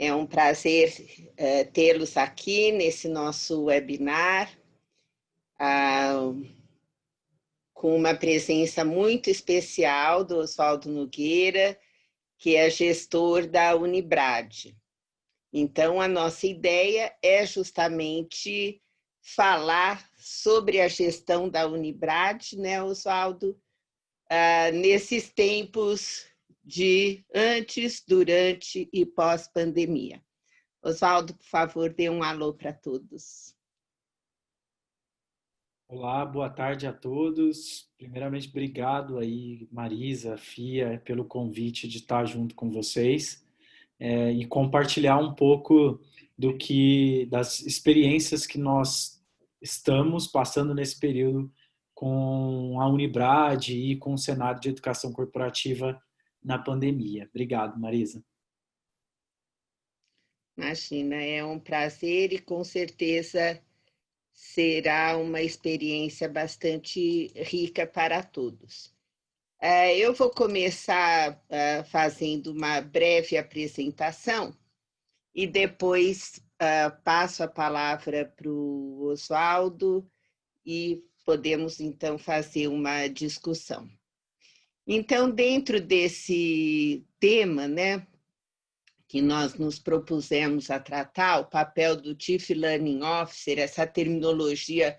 É um prazer tê-los aqui nesse nosso webinar, com uma presença muito especial do Oswaldo Nogueira, que é gestor da Unibrad. Então, a nossa ideia é justamente falar sobre a gestão da Unibrad, né, Oswaldo, nesses tempos de antes, durante e pós-pandemia. Oswaldo, por favor, dê um alô para todos. Olá, boa tarde a todos. Primeiramente, obrigado aí, Marisa, Fia, pelo convite de estar junto com vocês e compartilhar um pouco das experiências que nós estamos passando nesse período com a Unibrad e com o cenário de educação corporativa na pandemia. Obrigado, Marisa. Imagina, é um prazer e com certeza será uma experiência bastante rica para todos. Eu vou começar fazendo uma breve apresentação e depois passo a palavra para o Oswaldo e podemos, então, fazer uma discussão. Então, dentro desse tema, né, que nós nos propusemos a tratar, o papel do Chief Learning Officer, essa terminologia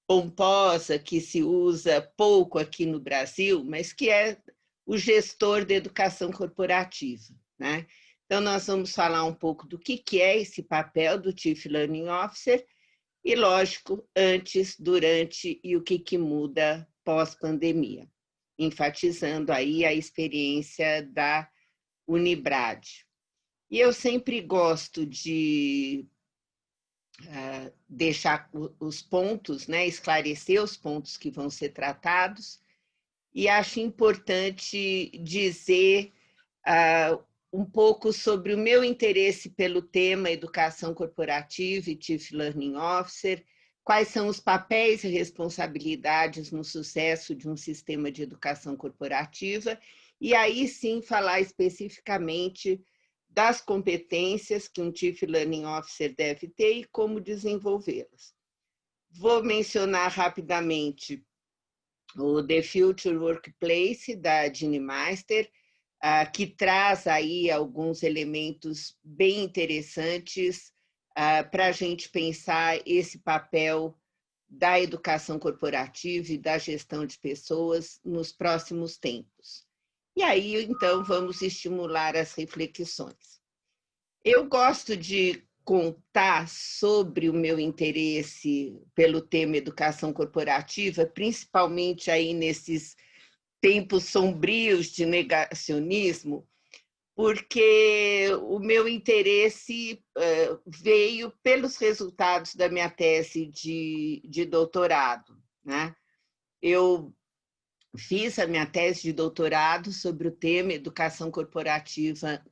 pomposa que se usa pouco aqui no Brasil, mas que é o gestor da educação corporativa, né? Então, nós vamos falar um pouco do que é esse papel do Chief Learning Officer e, lógico, antes, durante e o que muda pós-pandemia, enfatizando aí a experiência da Unibrad. E eu sempre gosto de deixar os pontos, né, esclarecer os pontos que vão ser tratados, e acho importante dizer um pouco sobre o meu interesse pelo tema educação corporativa e Chief Learning Officer, quais são os papéis e responsabilidades no sucesso de um sistema de educação corporativa, e aí sim falar especificamente das competências que um Chief Learning Officer deve ter e como desenvolvê-las. Vou mencionar rapidamente o The Future Workplace, da Jeanne Meister, que traz aí alguns elementos bem interessantes para a gente pensar esse papel da educação corporativa e da gestão de pessoas nos próximos tempos. E aí, então, vamos estimular as reflexões. Eu gosto de contar sobre o meu interesse pelo tema educação corporativa, principalmente aí nesses tempos sombrios de negacionismo, porque o meu interesse veio pelos resultados da minha tese de doutorado, né? Eu fiz a minha tese de doutorado sobre o tema educação corporativa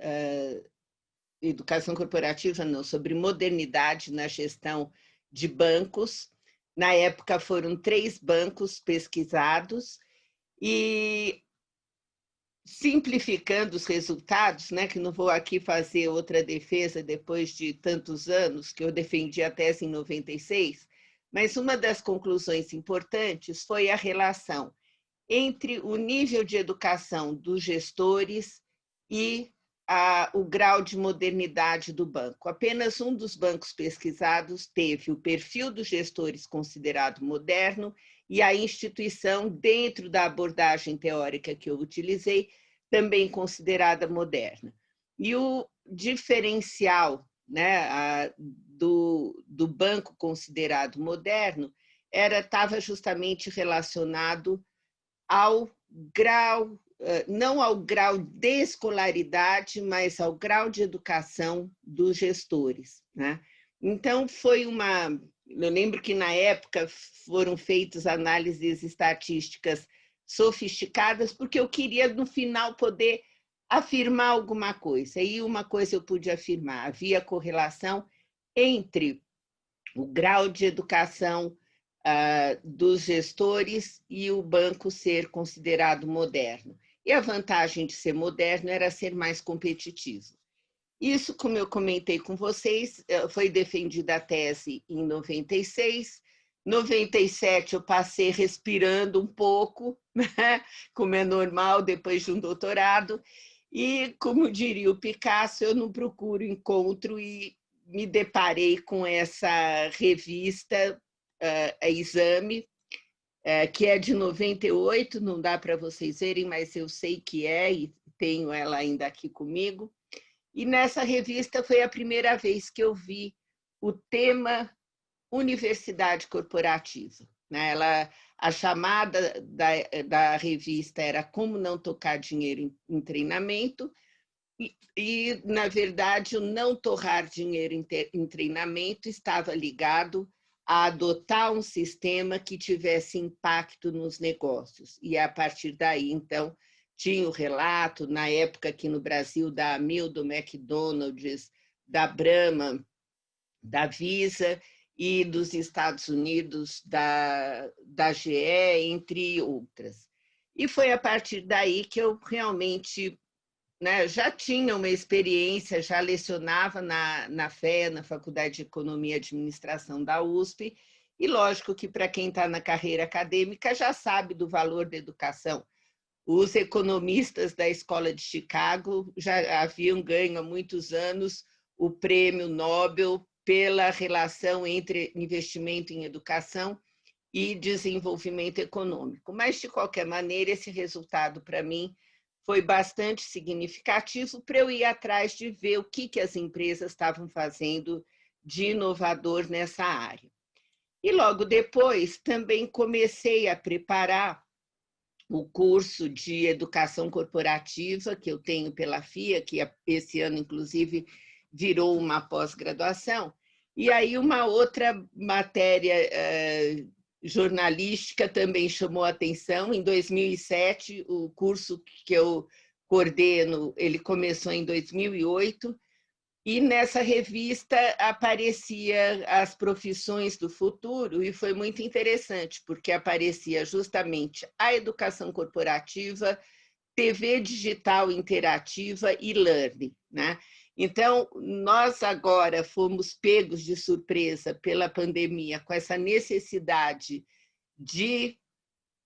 não, sobre modernidade na gestão de bancos. Na época foram 3 bancos pesquisados e, simplificando os resultados, né, que não vou aqui fazer outra defesa depois de tantos anos, que eu defendi a tese em 96, mas uma das conclusões importantes foi a relação entre o nível de educação dos gestores e o grau de modernidade do banco. Apenas um dos bancos pesquisados teve o perfil dos gestores considerado moderno e a instituição, dentro da abordagem teórica que eu utilizei, também considerada moderna. E o diferencial, né, do banco considerado moderno estava justamente relacionado ao grau, não ao grau de escolaridade, mas ao grau de educação dos gestores, né? Então, eu lembro que na época foram feitas análises estatísticas sofisticadas, porque eu queria, no final, poder afirmar alguma coisa. E uma coisa eu pude afirmar: havia correlação entre o grau de educação dos gestores e o banco ser considerado moderno. E a vantagem de ser moderno era ser mais competitivo. Isso, como eu comentei com vocês, foi defendida a tese em 96. 97 eu passei respirando um pouco, né? Como é normal depois de um doutorado, e, como diria o Picasso, eu não procuro encontro e me deparei com essa revista, a Exame, que é de 98, não dá para vocês verem, mas eu sei que é, e tenho ela ainda aqui comigo. E nessa revista foi a primeira vez que eu vi o tema universidade corporativa. A chamada da revista era Como Não Tocar Dinheiro em Treinamento, na verdade, o não torrar dinheiro em treinamento estava ligado a adotar um sistema que tivesse impacto nos negócios. E a partir daí, então, tinha o relato, na época aqui no Brasil, da Amil, do McDonald's, da Brahma, da Visa, e dos Estados Unidos, da GE, entre outras. E foi a partir daí que eu realmente, né, já tinha uma experiência, já lecionava na FEA, na Faculdade de Economia e Administração da USP, e lógico que para quem está na carreira acadêmica já sabe do valor da educação. Os economistas da Escola de Chicago já haviam ganho há muitos anos o prêmio Nobel pela relação entre investimento em educação e desenvolvimento econômico. Mas, de qualquer maneira, esse resultado, para mim, foi bastante significativo para eu ir atrás de ver o que as empresas estavam fazendo de inovador nessa área. E logo depois também comecei a preparar o curso de educação corporativa que eu tenho pela FIA, que esse ano, inclusive, virou uma pós-graduação. E aí uma outra matéria jornalística também chamou a atenção. Em 2007, o curso que eu coordeno, ele começou em 2008, e nessa revista aparecia as profissões do futuro, e foi muito interessante, porque aparecia justamente a educação corporativa, TV digital interativa e learning, né? Então, nós agora fomos pegos de surpresa pela pandemia com essa necessidade de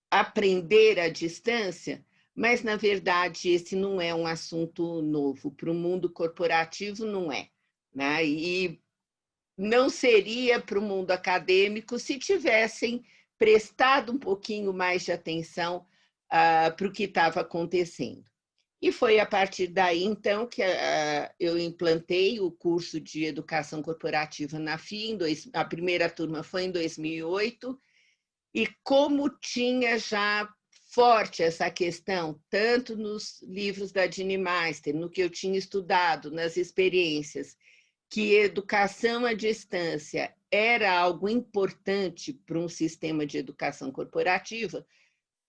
aprender à distância, mas, na verdade, esse não é um assunto novo. Para o mundo corporativo, não é, né? E não seria para o mundo acadêmico se tivessem prestado um pouquinho mais de atenção para o que estava acontecendo. E foi a partir daí, então, que eu implantei o curso de Educação Corporativa na FIA. A primeira turma foi em 2008, e como tinha já forte essa questão, tanto nos livros da Jeanne Meister, no que eu tinha estudado, nas experiências, que educação à distância era algo importante para um sistema de educação corporativa,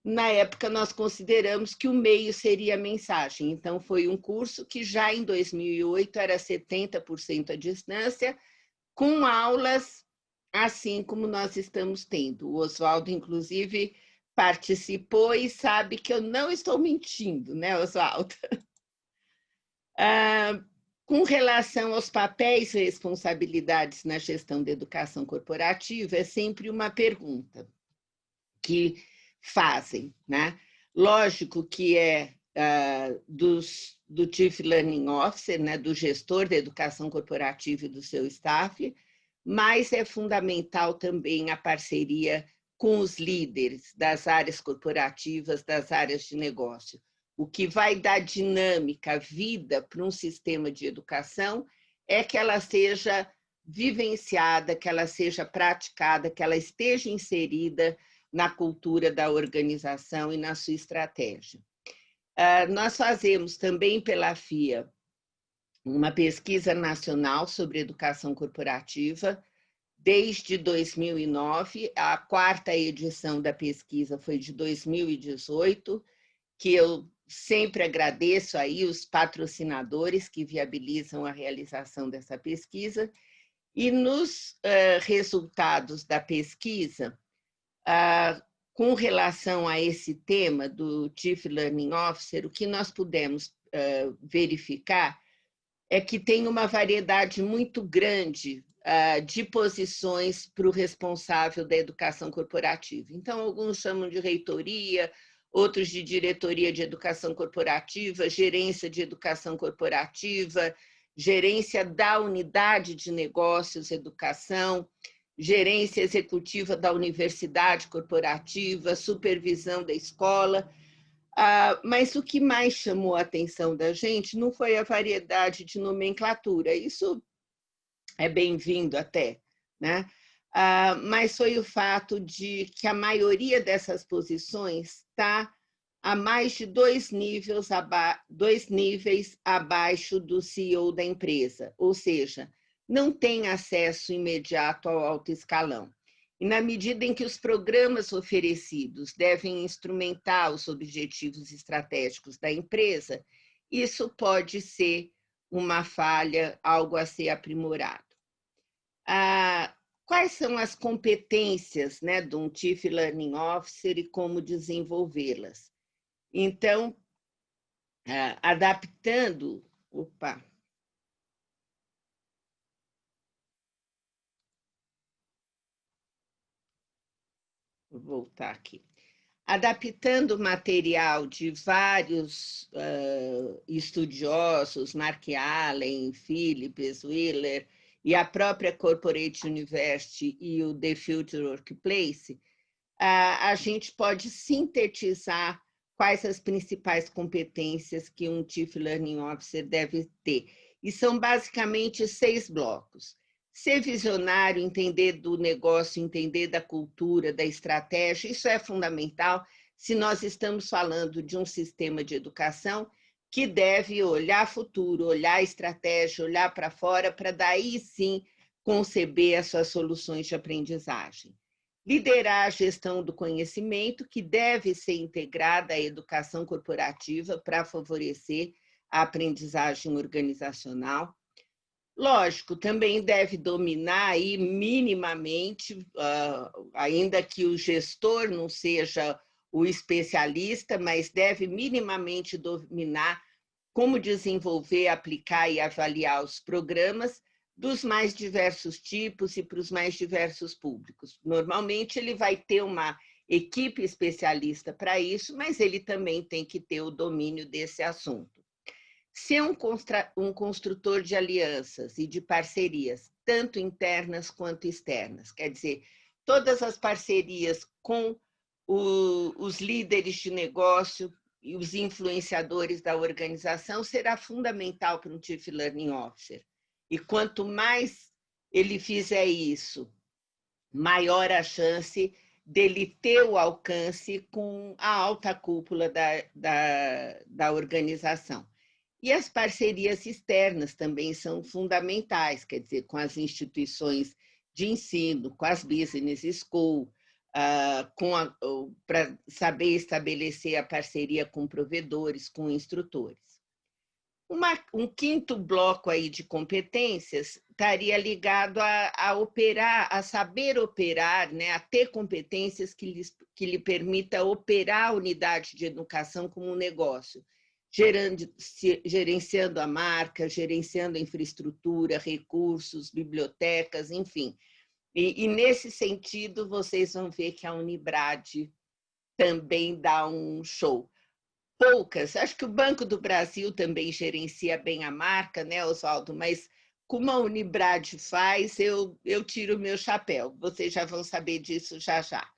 na época nós consideramos que o meio seria a mensagem. Então, foi um curso que já em 2008 era 70% à distância, com aulas assim como nós estamos tendo. O Oswaldo, inclusive, participou e sabe que eu não estou mentindo, né, Oswaldo? Com relação aos papéis e responsabilidades na gestão da educação corporativa, é sempre uma pergunta que fazem, né? Lógico que é do Chief Learning Officer, né, do gestor da educação corporativa e do seu staff, mas é fundamental também a parceria com os líderes das áreas corporativas, das áreas de negócio. O que vai dar dinâmica, vida para um sistema de educação é que ela seja vivenciada, que ela seja praticada, que ela esteja inserida na cultura da organização e na sua estratégia. Nós fazemos também pela FIA uma pesquisa nacional sobre educação corporativa desde 2009. A quarta edição da pesquisa foi de 2018, que eu sempre agradeço aí os patrocinadores que viabilizam a realização dessa pesquisa. E nos resultados da pesquisa, com relação a esse tema do Chief Learning Officer, o que nós pudemos verificar é que tem uma variedade muito grande de posições para o responsável da educação corporativa. Então, alguns chamam de reitoria, outros de diretoria de educação corporativa, gerência de educação corporativa, gerência da unidade de negócios educação, gerência executiva da universidade corporativa, supervisão da escola. Mas o que mais chamou a atenção da gente não foi a variedade de nomenclatura, isso é bem-vindo até, né? Mas foi o fato de que a maioria dessas posições está a mais de 2 níveis abaixo do CEO da empresa, ou seja, não tem acesso imediato ao alto escalão. E na medida em que os programas oferecidos devem instrumentar os objetivos estratégicos da empresa, isso pode ser uma falha, algo a ser aprimorado. Quais são as competências, né, de um Chief Learning Officer e como desenvolvê-las? Então, adaptando... Opa! Vou voltar aqui. Adaptando o material de vários estudiosos, Mark Allen, Phillips, Wheeler, e a própria Corporate University e o The Future Workplace, a gente pode sintetizar quais as principais competências que um Chief Learning Officer deve ter. E são basicamente 6 blocos. Ser visionário, entender do negócio, entender da cultura, da estratégia, isso é fundamental se nós estamos falando de um sistema de educação que deve olhar futuro, olhar estratégia, olhar para fora, para daí sim conceber as suas soluções de aprendizagem. Liderar a gestão do conhecimento, que deve ser integrada à educação corporativa para favorecer a aprendizagem organizacional. Lógico, também deve dominar aí minimamente, ainda que o gestor não seja o especialista, mas deve minimamente dominar como desenvolver, aplicar e avaliar os programas dos mais diversos tipos e para os mais diversos públicos. Normalmente, ele vai ter uma equipe especialista para isso, mas ele também tem que ter o domínio desse assunto. Ser um construtor de alianças e de parcerias, tanto internas quanto externas. Quer dizer, todas as parcerias com os líderes de negócio e os influenciadores da organização será fundamental para um Chief Learning Officer. E quanto mais ele fizer isso, maior a chance dele ter o alcance com a alta cúpula da organização. E as parcerias externas também são fundamentais, quer dizer, com as instituições de ensino, com as business schools, para saber estabelecer a parceria com provedores, com instrutores. Um quinto bloco aí de competências estaria ligado a operar, a saber operar, né, a ter competências que lhe permita operar a unidade de educação como um negócio, gerenciando a marca, gerenciando a infraestrutura, recursos, bibliotecas, enfim. E nesse sentido, vocês vão ver que a Unibrad também dá um show. Poucas, acho que o Banco do Brasil também gerencia bem a marca, né, Oswaldo? Mas como a Unibrad faz, eu tiro o meu chapéu. Vocês já vão saber disso já já.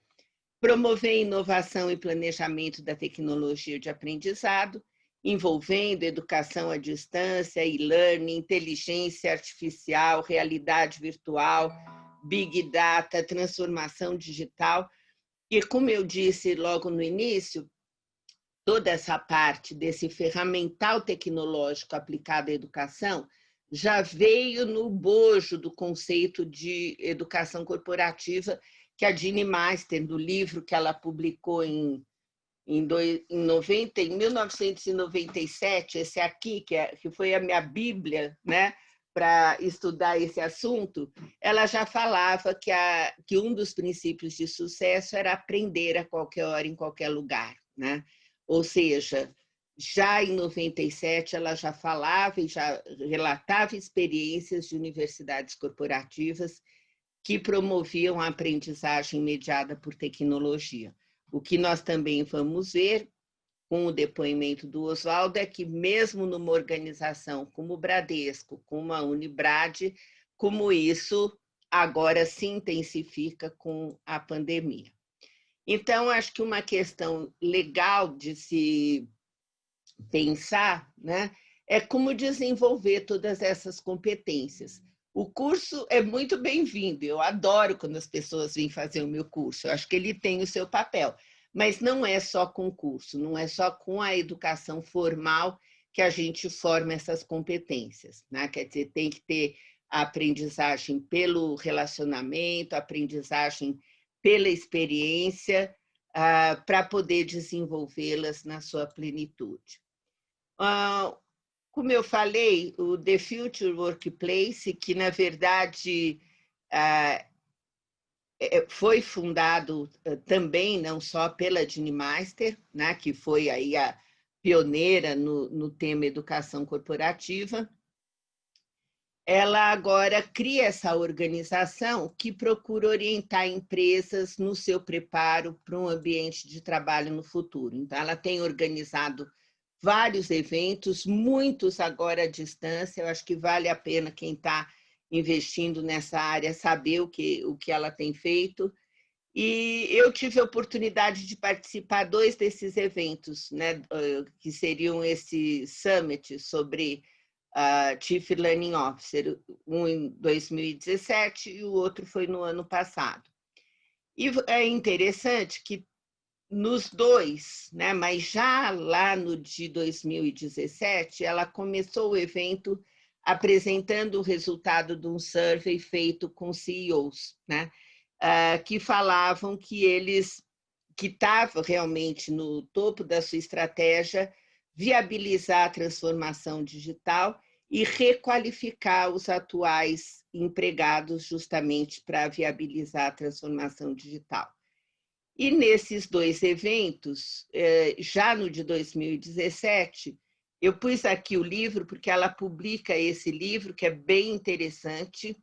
Promover inovação e planejamento da tecnologia de aprendizado, envolvendo educação à distância, e-learning, inteligência artificial, realidade virtual, big data, transformação digital. E, como eu disse logo no início, toda essa parte desse ferramental tecnológico aplicado à educação já veio no bojo do conceito de educação corporativa que a Jeanne Meister, do livro que ela publicou em 1997, esse aqui, que foi a minha bíblia, né, para estudar esse assunto, ela já falava que um dos princípios de sucesso era aprender a qualquer hora, em qualquer lugar, né? Ou seja, já em 97, ela já falava e já relatava experiências de universidades corporativas que promoviam a aprendizagem mediada por tecnologia. O que nós também vamos ver com o depoimento do Oswaldo é que mesmo numa organização como o Bradesco, como a Unibrad, como isso agora se intensifica com a pandemia. Então, acho que uma questão legal de se pensar, né, é como desenvolver todas essas competências. O curso é muito bem-vindo, eu adoro quando as pessoas vêm fazer o meu curso, eu acho que ele tem o seu papel, mas não é só com o curso, não é só com a educação formal que a gente forma essas competências, né? Quer dizer, tem que ter a aprendizagem pelo relacionamento, a aprendizagem pela experiência, para poder desenvolvê-las na sua plenitude. Como eu falei, o The Future Workplace, que, na verdade, foi fundado também, não só pela Jeanne Meister, né, que foi aí a pioneira no tema educação corporativa, ela agora cria essa organização que procura orientar empresas no seu preparo para um ambiente de trabalho no futuro. Então, ela tem organizado vários eventos, muitos agora à distância. Eu acho que vale a pena quem está investindo nessa área saber o que ela tem feito. E eu tive a oportunidade de participar 2 desses eventos, né, que seriam esse summit sobre Chief Learning Officer, um em 2017 e o outro foi no ano passado. E é interessante que nos 2, né, mas já lá no de 2017, ela começou o evento apresentando o resultado de um survey feito com CEOs, né, que falavam que estavam realmente no topo da sua estratégia viabilizar a transformação digital e requalificar os atuais empregados justamente para viabilizar a transformação digital. E nesses 2 eventos, já no de 2017, eu pus aqui o livro, porque ela publica esse livro, que é bem interessante,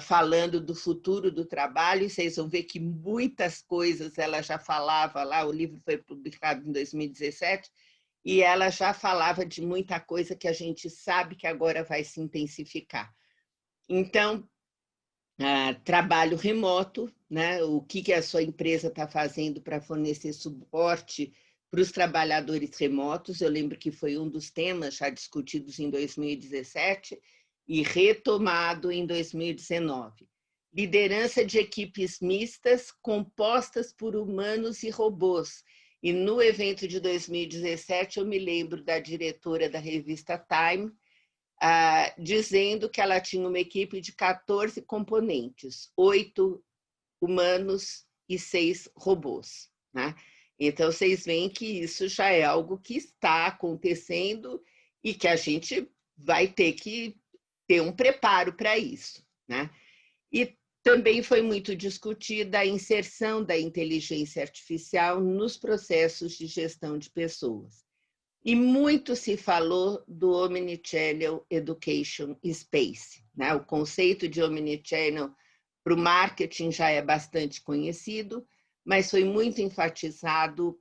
falando do futuro do trabalho, e vocês vão ver que muitas coisas ela já falava lá, o livro foi publicado em 2017, e ela já falava de muita coisa que a gente sabe que agora vai se intensificar. Então, trabalho remoto, né? O que a sua empresa está fazendo para fornecer suporte para os trabalhadores remotos. Eu lembro que foi um dos temas já discutidos em 2017 e retomado em 2019. Liderança de equipes mistas compostas por humanos e robôs. E no evento de 2017, eu me lembro da diretora da revista Time, dizendo que ela tinha uma equipe de 14 componentes, 8 humanos e 6 robôs, né? Então, vocês veem que isso já é algo que está acontecendo e que a gente vai ter que ter um preparo para isso, né? E também foi muito discutida a inserção da inteligência artificial nos processos de gestão de pessoas. E muito se falou do Omnichannel Education Space, né? O conceito de Omnichannel para o marketing já é bastante conhecido, mas foi muito enfatizado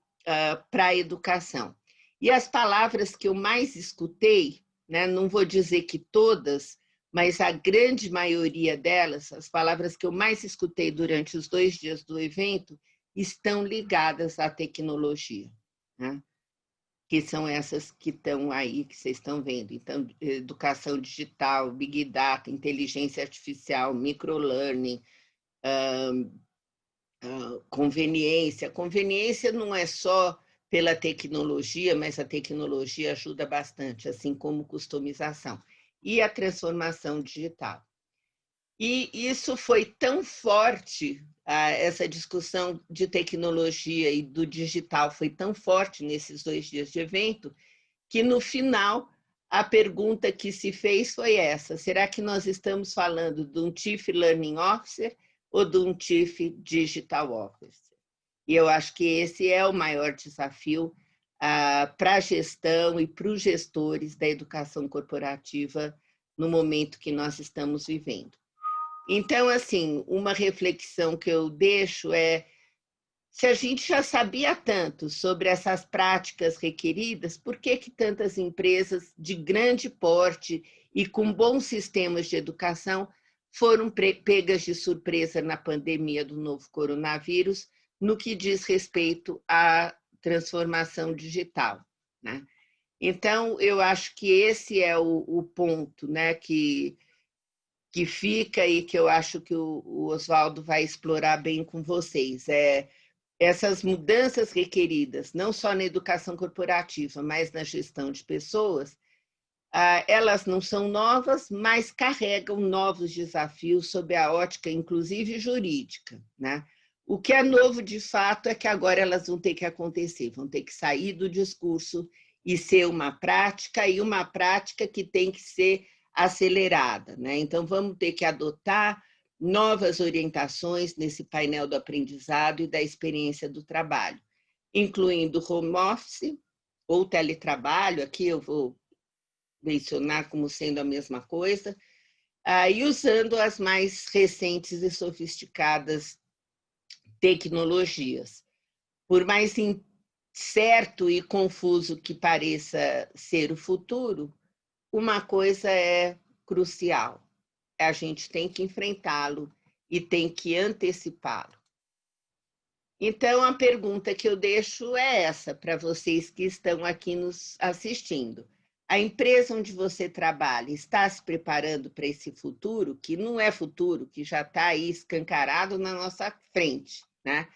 para a educação. E as palavras que eu mais escutei, né, não vou dizer que todas, mas a grande maioria delas, as palavras que eu mais escutei durante os 2 dias do evento, estão ligadas à tecnologia, né? Que são essas que estão aí, que vocês estão vendo. Então, educação digital, Big Data, inteligência artificial, microlearning, conveniência. Conveniência não é só pela tecnologia, mas a tecnologia ajuda bastante, assim como customização. E a transformação digital. E isso foi tão forte, essa discussão de tecnologia e do digital foi tão forte nesses 2 dias de evento, que no final a pergunta que se fez foi essa: será que nós estamos falando de um Chief Learning Officer ou de um Chief Digital Officer? E eu acho que esse é o maior desafio para a gestão e para os gestores da educação corporativa no momento que nós estamos vivendo. Então, assim, uma reflexão que eu deixo é: se a gente já sabia tanto sobre essas práticas requeridas, por que tantas empresas de grande porte e com bons sistemas de educação foram pegas de surpresa na pandemia do novo coronavírus, no que diz respeito à transformação digital, né? Então, eu acho que esse é o ponto, né, que fica e que eu acho que o Oswaldo vai explorar bem com vocês. Essas mudanças requeridas, não só na educação corporativa, mas na gestão de pessoas, elas não são novas, mas carregam novos desafios sob a ótica, inclusive jurídica, né? O que é novo, de fato, é que agora elas vão ter que acontecer, vão ter que sair do discurso e ser uma prática, e uma prática que tem que ser acelerada, né? Então, vamos ter que adotar novas orientações nesse painel do aprendizado e da experiência do trabalho, incluindo home office ou teletrabalho, aqui eu vou mencionar como sendo a mesma coisa, e usando as mais recentes e sofisticadas tecnologias. Por mais incerto e confuso que pareça ser o futuro, uma coisa é crucial: a gente tem que enfrentá-lo e tem que antecipá-lo. Então, a pergunta que eu deixo é essa para vocês que estão aqui nos assistindo: a empresa onde você trabalha está se preparando para esse futuro, que não é futuro, que já está aí escancarado na nossa frente, né?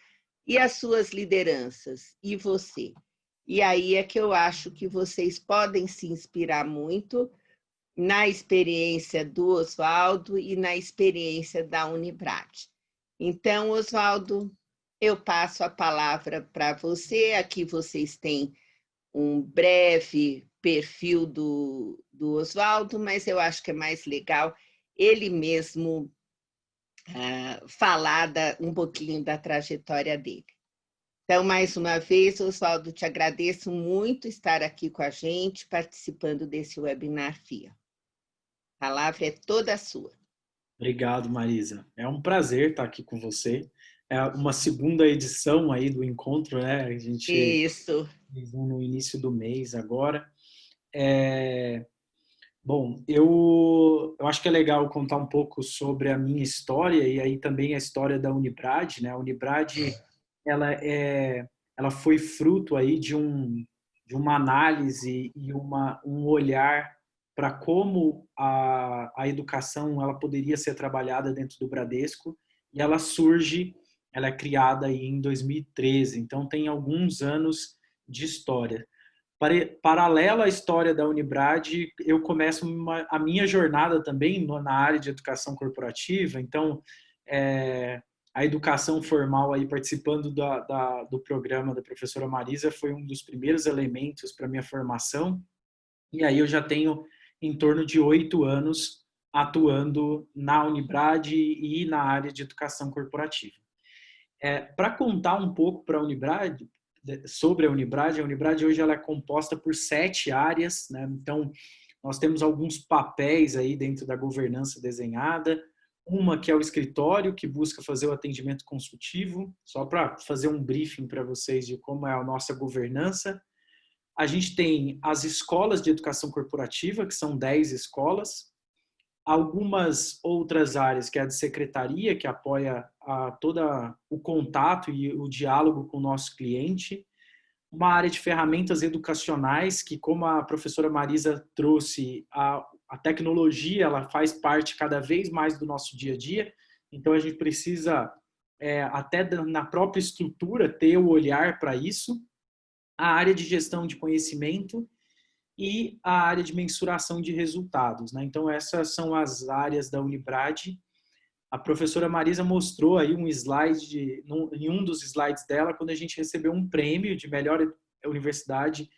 E as suas lideranças? E você? E aí é que eu acho que vocês podem se inspirar muito na experiência do Oswaldo e na experiência da Unibrad. Então, Oswaldo, eu passo a palavra para você. Aqui vocês têm um breve perfil do Oswaldo, mas eu acho que é mais legal ele mesmo falar um pouquinho da trajetória dele. Então, mais uma vez, Oswaldo, te agradeço muito estar aqui com a gente, participando desse webinar FIA. A palavra é toda sua. Obrigado, Marisa. É um prazer estar aqui com você. É uma segunda edição aí do encontro, né? A gente Isso. fez um no início do mês agora. Bom, eu acho que é legal contar um pouco sobre a minha história e aí também a história da Unibrad, né? A Unibrad, ela foi fruto aí de uma análise e um olhar para como a educação ela poderia ser trabalhada dentro do Bradesco, e ela surge, ela é criada aí em 2013, então tem alguns anos de história. Paralela à história da Unibrad, eu começo a minha jornada também na área de educação corporativa. Então, a educação formal, aí participando do programa da professora Marisa, foi um dos primeiros elementos para a minha formação. E aí eu já tenho em torno de 8 anos atuando na Unibrad e na área de educação corporativa. Para contar um pouco para a Unibrad, sobre a Unibrad hoje ela é composta por 7 áreas, né? Então, nós temos alguns papéis aí dentro da governança desenhada. Uma que é o escritório, que busca fazer o atendimento consultivo, só para fazer um briefing para vocês de como é a nossa governança. A gente tem as escolas de educação corporativa, que são 10 escolas. Algumas outras áreas, que é a de secretaria, que apoia todo o contato e o diálogo com o nosso cliente. Uma área de ferramentas educacionais, que, como a professora Marisa trouxe, a tecnologia ela faz parte cada vez mais do nosso dia a dia, então a gente precisa, até na própria estrutura, ter o olhar para isso. A área de gestão de conhecimento e a área de mensuração de resultados, né? Então, essas são as áreas da Unibrad. A professora Marisa mostrou aí um slide, em um dos slides dela, quando a gente recebeu um prêmio de melhor universidade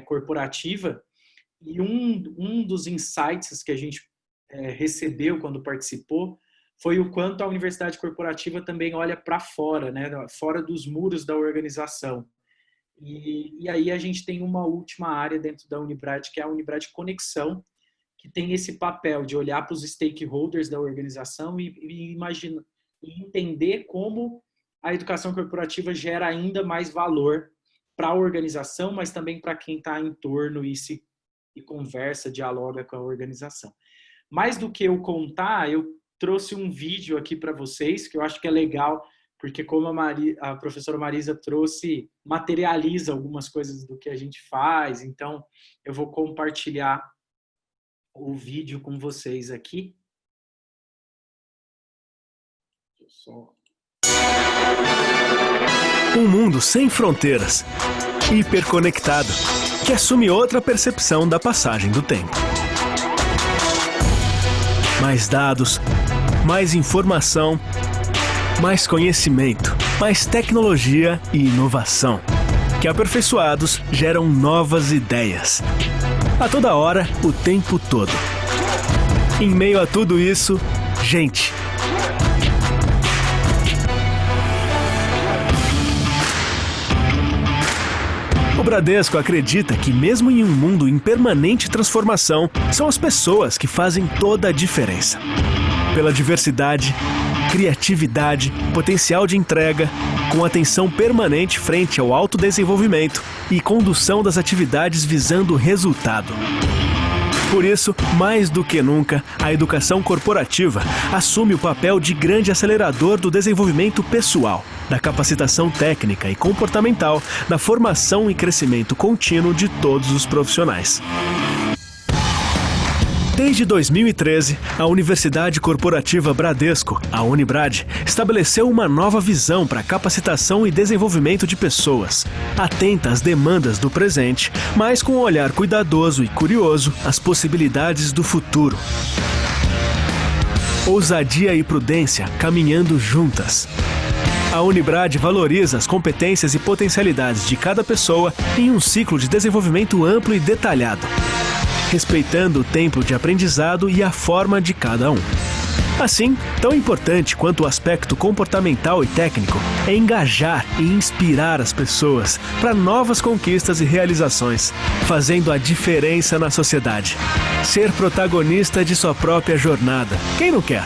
corporativa, e um dos insights que a gente recebeu quando participou foi o quanto a universidade corporativa também olha para fora, né? Fora dos muros da organização. E aí a gente tem uma última área dentro da Unibrad, que é a Unibrad Conexão, que tem esse papel de olhar para os stakeholders da organização e entender como a educação corporativa gera ainda mais valor para a organização, mas também para quem está em torno e conversa, dialoga com a organização. Mais do que eu contar, eu trouxe um vídeo aqui para vocês, que eu acho que é legal, porque como a professora Marisa trouxe, materializa algumas coisas do que a gente faz, então eu vou compartilhar o vídeo com vocês aqui. Um mundo sem fronteiras, hiperconectado, que assume outra percepção da passagem do tempo. Mais dados, mais informação, mais conhecimento, mais tecnologia e inovação, que aperfeiçoados geram novas ideias. A toda hora, o tempo todo. Em meio a tudo isso, gente. O Bradesco acredita que, mesmo em um mundo em permanente transformação, são as pessoas que fazem toda a diferença. Pela diversidade, criatividade, potencial de entrega, com atenção permanente frente ao autodesenvolvimento e condução das atividades visando resultado. Por isso, mais do que nunca, a educação corporativa assume o papel de grande acelerador do desenvolvimento pessoal, da capacitação técnica e comportamental, da formação e crescimento contínuo de todos os profissionais. Desde 2013, a Universidade Corporativa Bradesco, a Unibrad, estabeleceu uma nova visão para a capacitação e desenvolvimento de pessoas, atenta às demandas do presente, mas com um olhar cuidadoso e curioso às possibilidades do futuro. Ousadia e prudência caminhando juntas. A Unibrad valoriza as competências e potencialidades de cada pessoa em um ciclo de desenvolvimento amplo e detalhado, respeitando o tempo de aprendizado e a forma de cada um. Assim, tão importante quanto o aspecto comportamental e técnico é engajar e inspirar as pessoas para novas conquistas e realizações, fazendo a diferença na sociedade. Ser protagonista de sua própria jornada. Quem não quer?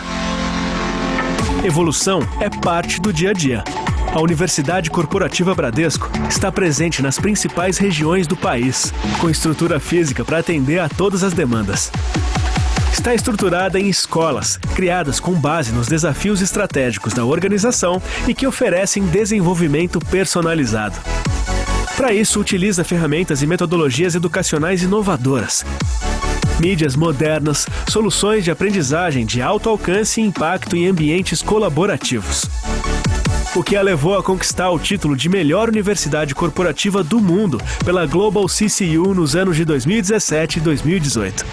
Evolução é parte do dia a dia. A Universidade Corporativa Bradesco está presente nas principais regiões do país, com estrutura física para atender a todas as demandas. Está estruturada em escolas, criadas com base nos desafios estratégicos da organização e que oferecem desenvolvimento personalizado. Para isso, utiliza ferramentas e metodologias educacionais inovadoras, mídias modernas, soluções de aprendizagem de alto alcance e impacto em ambientes colaborativos. O que a levou a conquistar o título de melhor universidade corporativa do mundo pela Global CCU nos anos de 2017 e 2018.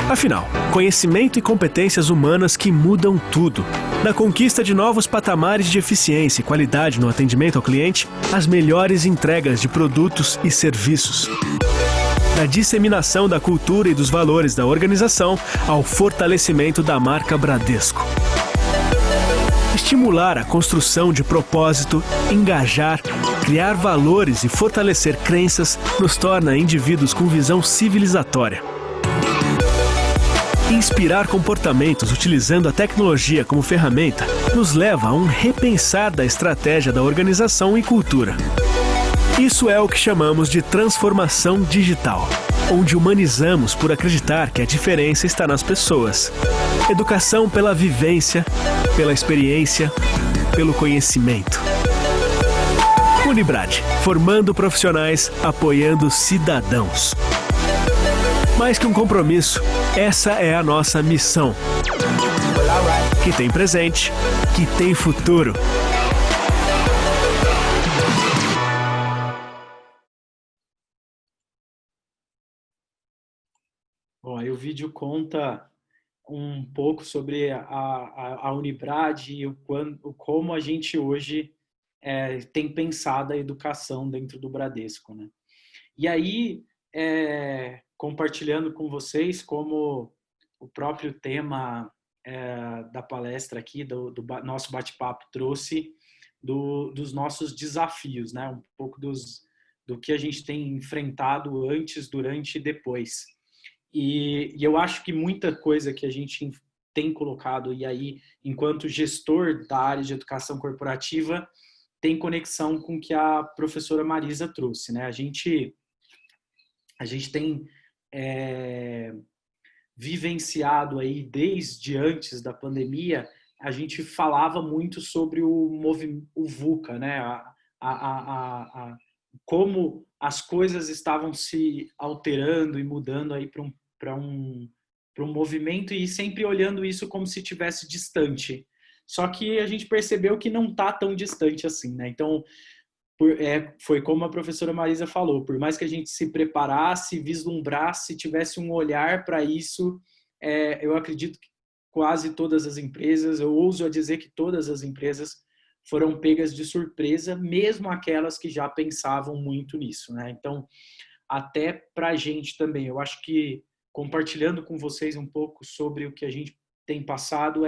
Afinal, conhecimento e competências humanas que mudam tudo. Da conquista de novos patamares de eficiência e qualidade no atendimento ao cliente, às melhores entregas de produtos e serviços. Da disseminação da cultura e dos valores da organização ao fortalecimento da marca Bradesco. Estimular a construção de propósito, engajar, criar valores e fortalecer crenças nos torna indivíduos com visão civilizatória. Inspirar comportamentos utilizando a tecnologia como ferramenta nos leva a um repensar da estratégia da organização e cultura. Isso é o que chamamos de transformação digital, onde humanizamos por acreditar que a diferença está nas pessoas. Educação pela vivência, pela experiência, pelo conhecimento. Unibrad, formando profissionais, apoiando cidadãos. Mais que um compromisso, essa é a nossa missão. Que tem presente, que tem futuro. Bom, aí o vídeo conta um pouco sobre a Unibrad e como a gente hoje tem pensado a educação dentro do Bradesco, né? E aí, compartilhando com vocês como o próprio tema da palestra aqui, do nosso bate-papo trouxe, dos nossos desafios, né? Um pouco do que a gente tem enfrentado antes, durante e depois. E eu acho que muita coisa que a gente tem colocado, e aí, enquanto gestor da área de educação corporativa, tem conexão com o que a professora Marisa trouxe, né? A gente tem vivenciado aí desde antes da pandemia, a gente falava muito sobre o VUCA, né? Como as coisas estavam se alterando e mudando aí para um movimento, e sempre olhando isso como se tivesse distante. Só que a gente percebeu que não está tão distante assim, né? Então, foi como a professora Marisa falou, por mais que a gente se preparasse, vislumbrasse, tivesse um olhar para isso, eu acredito que quase todas as empresas, eu ouso a dizer que todas as empresas foram pegas de surpresa, mesmo aquelas que já pensavam muito nisso, né? Então, até para a gente também, eu acho que compartilhando com vocês um pouco sobre o que a gente tem passado,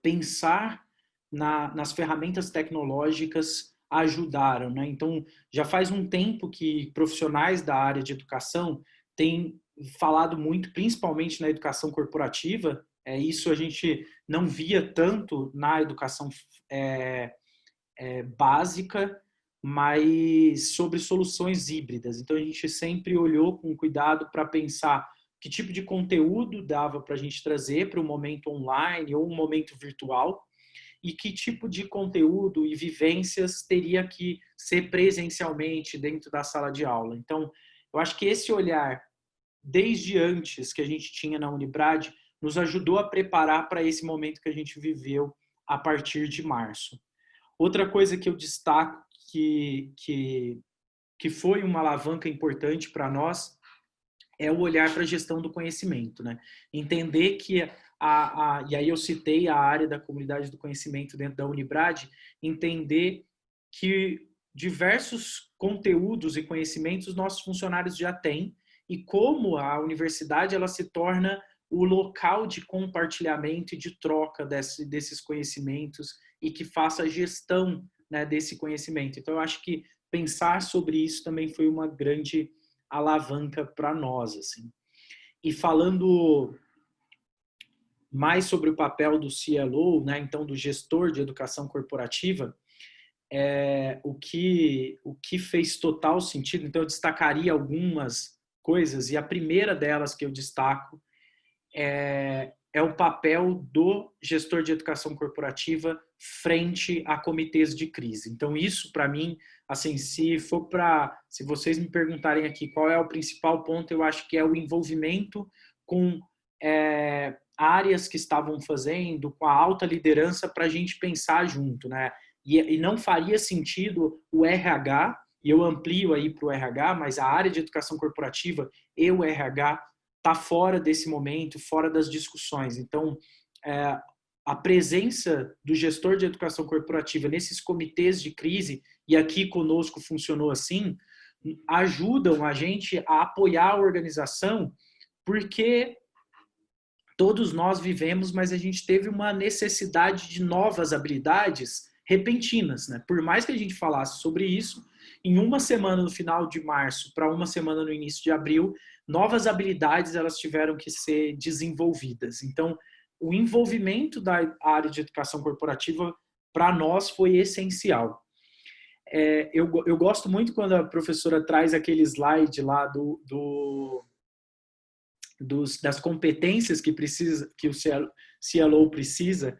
pensar nas ferramentas tecnológicas ajudaram, né? Então, já faz um tempo que profissionais da área de educação têm falado muito, principalmente na educação corporativa, isso a gente não via tanto na educação básica, mas sobre soluções híbridas. Então, a gente sempre olhou com cuidado para pensar que tipo de conteúdo dava para a gente trazer para um momento online ou um momento virtual, e que tipo de conteúdo e vivências teria que ser presencialmente dentro da sala de aula. Então, eu acho que esse olhar, desde antes que a gente tinha na Unibrad, nos ajudou a preparar para esse momento que a gente viveu a partir de março. Outra coisa que eu destaco que foi uma alavanca importante para nós é o olhar para a gestão do conhecimento, né? Entender que e aí eu citei a área da comunidade do conhecimento dentro da Unibrad, entender que diversos conteúdos e conhecimentos nossos funcionários já têm, e como a universidade ela se torna o local de compartilhamento e de troca desses conhecimentos, e que faça a gestão, né, desse conhecimento. Então, eu acho que pensar sobre isso também foi uma grande alavanca para nós, assim. E falando mais sobre o papel do CLO, né, então do gestor de educação corporativa, o que fez total sentido. Então, eu destacaria algumas coisas, e a primeira delas que eu destaco é o papel do gestor de educação corporativa frente a comitês de crise. Então, isso, para mim, assim, se vocês me perguntarem aqui qual é o principal ponto, eu acho que é o envolvimento com áreas que estavam fazendo, com a alta liderança, para a gente pensar junto, né? E não faria sentido o RH, e eu amplio aí para o RH, mas a área de educação corporativa e o RH está fora desse momento, fora das discussões. Então, a presença do gestor de educação corporativa nesses comitês de crise, e aqui conosco funcionou assim, ajudam a gente a apoiar a organização, porque todos nós vivemos, mas a gente teve uma necessidade de novas habilidades repentinas, né? Por mais que a gente falasse sobre isso, em uma semana no final de março para uma semana no início de abril, novas habilidades elas tiveram que ser desenvolvidas. Então, o envolvimento da área de educação corporativa para nós foi essencial. Eu gosto muito quando a professora traz aquele slide lá das competências que o CLO precisa,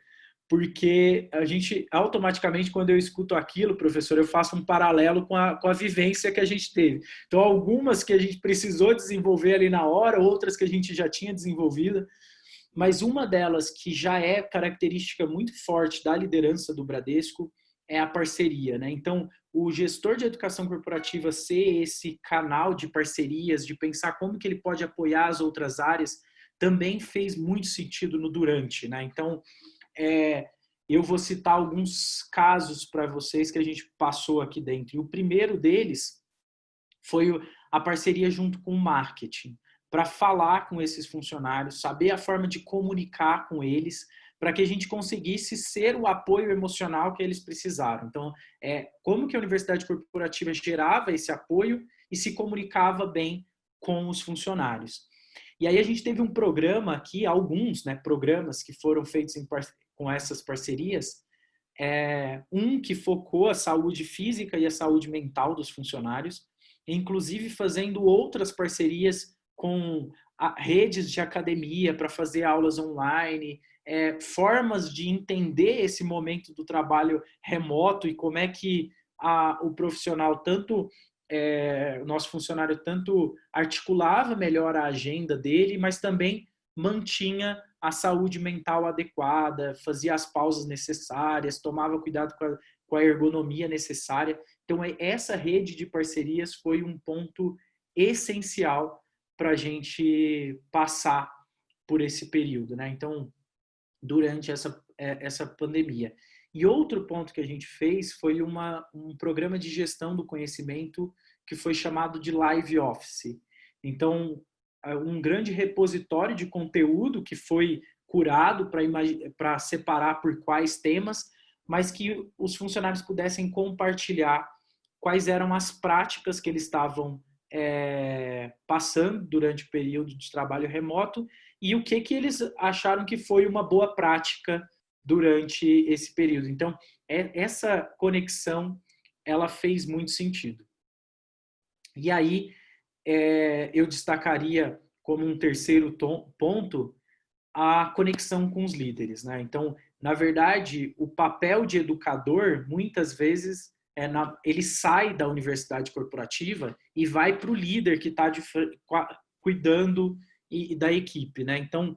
porque a gente, automaticamente, quando eu escuto aquilo, professor, eu faço um paralelo com a vivência que a gente teve. Então, algumas que a gente precisou desenvolver ali na hora, outras que a gente já tinha desenvolvido, mas uma delas que já é característica muito forte da liderança do Bradesco é a parceria, né? Então, o gestor de educação corporativa ser esse canal de parcerias, de pensar como que ele pode apoiar as outras áreas, também fez muito sentido no durante, né? Então, eu vou citar alguns casos para vocês que a gente passou aqui dentro. E o primeiro deles foi a parceria junto com o marketing, para falar com esses funcionários, saber a forma de comunicar com eles, para que a gente conseguisse ser o apoio emocional que eles precisaram. Então, como que a universidade corporativa gerava esse apoio e se comunicava bem com os funcionários. E aí a gente teve um programa aqui, alguns, né, programas que foram feitos com essas parcerias, um que focou a saúde física e a saúde mental dos funcionários, inclusive fazendo outras parcerias com redes de academia para fazer aulas online, formas de entender esse momento do trabalho remoto e como é que o profissional, o nosso funcionário, tanto articulava melhor a agenda dele, mas também mantinha a saúde mental adequada, fazia as pausas necessárias, tomava cuidado com a ergonomia necessária. Então, essa rede de parcerias foi um ponto essencial para a gente passar por esse período, né? Então, durante essa pandemia. E outro ponto que a gente fez foi um programa de gestão do conhecimento que foi chamado de Live Office. Então, um grande repositório de conteúdo que foi curado para separar por quais temas, mas que os funcionários pudessem compartilhar quais eram as práticas que eles estavam passando durante o período de trabalho remoto e o que eles acharam que foi uma boa prática durante esse período. Então, essa conexão, ela fez muito sentido. E aí, eu destacaria como um terceiro ponto a conexão com os líderes, né? Então, na verdade, o papel de educador, muitas vezes, ele sai da universidade corporativa e vai para o líder que está cuidando da equipe, né? Então,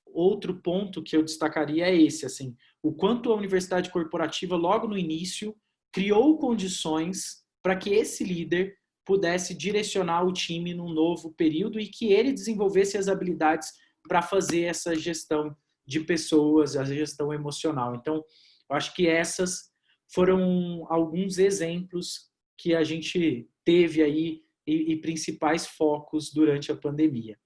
outro ponto que eu destacaria é esse, assim, o quanto a universidade corporativa, logo no início, criou condições para que esse líder pudesse direcionar o time num novo período e que ele desenvolvesse as habilidades para fazer essa gestão de pessoas, a gestão emocional. Então, eu acho que essas foram alguns exemplos que a gente teve aí e principais focos durante a pandemia.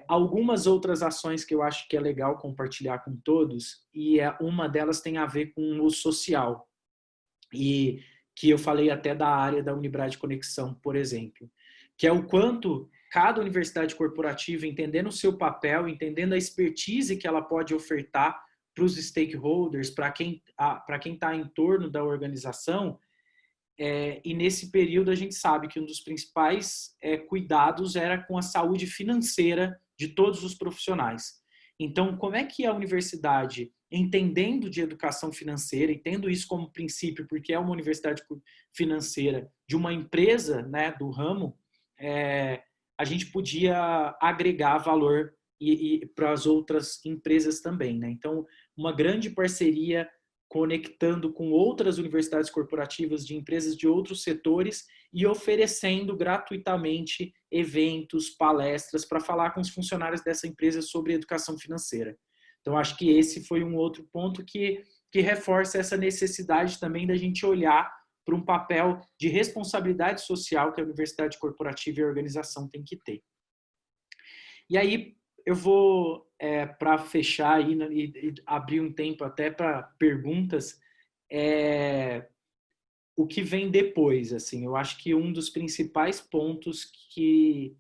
Algumas outras ações que eu acho que é legal compartilhar com todos, e uma delas tem a ver com o social, e que eu falei até da área da Unibrad Conexão, por exemplo, que é o quanto cada universidade corporativa, entendendo o seu papel, entendendo a expertise que ela pode ofertar para os stakeholders, para quem está em torno da organização, e nesse período a gente sabe que um dos principais cuidados era com a saúde financeira de todos os profissionais. Então, como é que a universidade, entendendo de educação financeira e tendo isso como princípio, porque é uma universidade financeira de uma empresa, né, do ramo, a gente podia agregar valor e para as outras empresas também, né? Então, uma grande parceria conectando com outras universidades corporativas de empresas de outros setores e oferecendo gratuitamente eventos, palestras para falar com os funcionários dessa empresa sobre educação financeira. Então, acho que esse foi um outro ponto que reforça essa necessidade também da gente olhar para um papel de responsabilidade social que a universidade corporativa e a organização tem que ter. E aí, eu vou, para fechar aí, e abrir um tempo até para perguntas, o que vem depois, assim, eu acho que um dos principais pontos que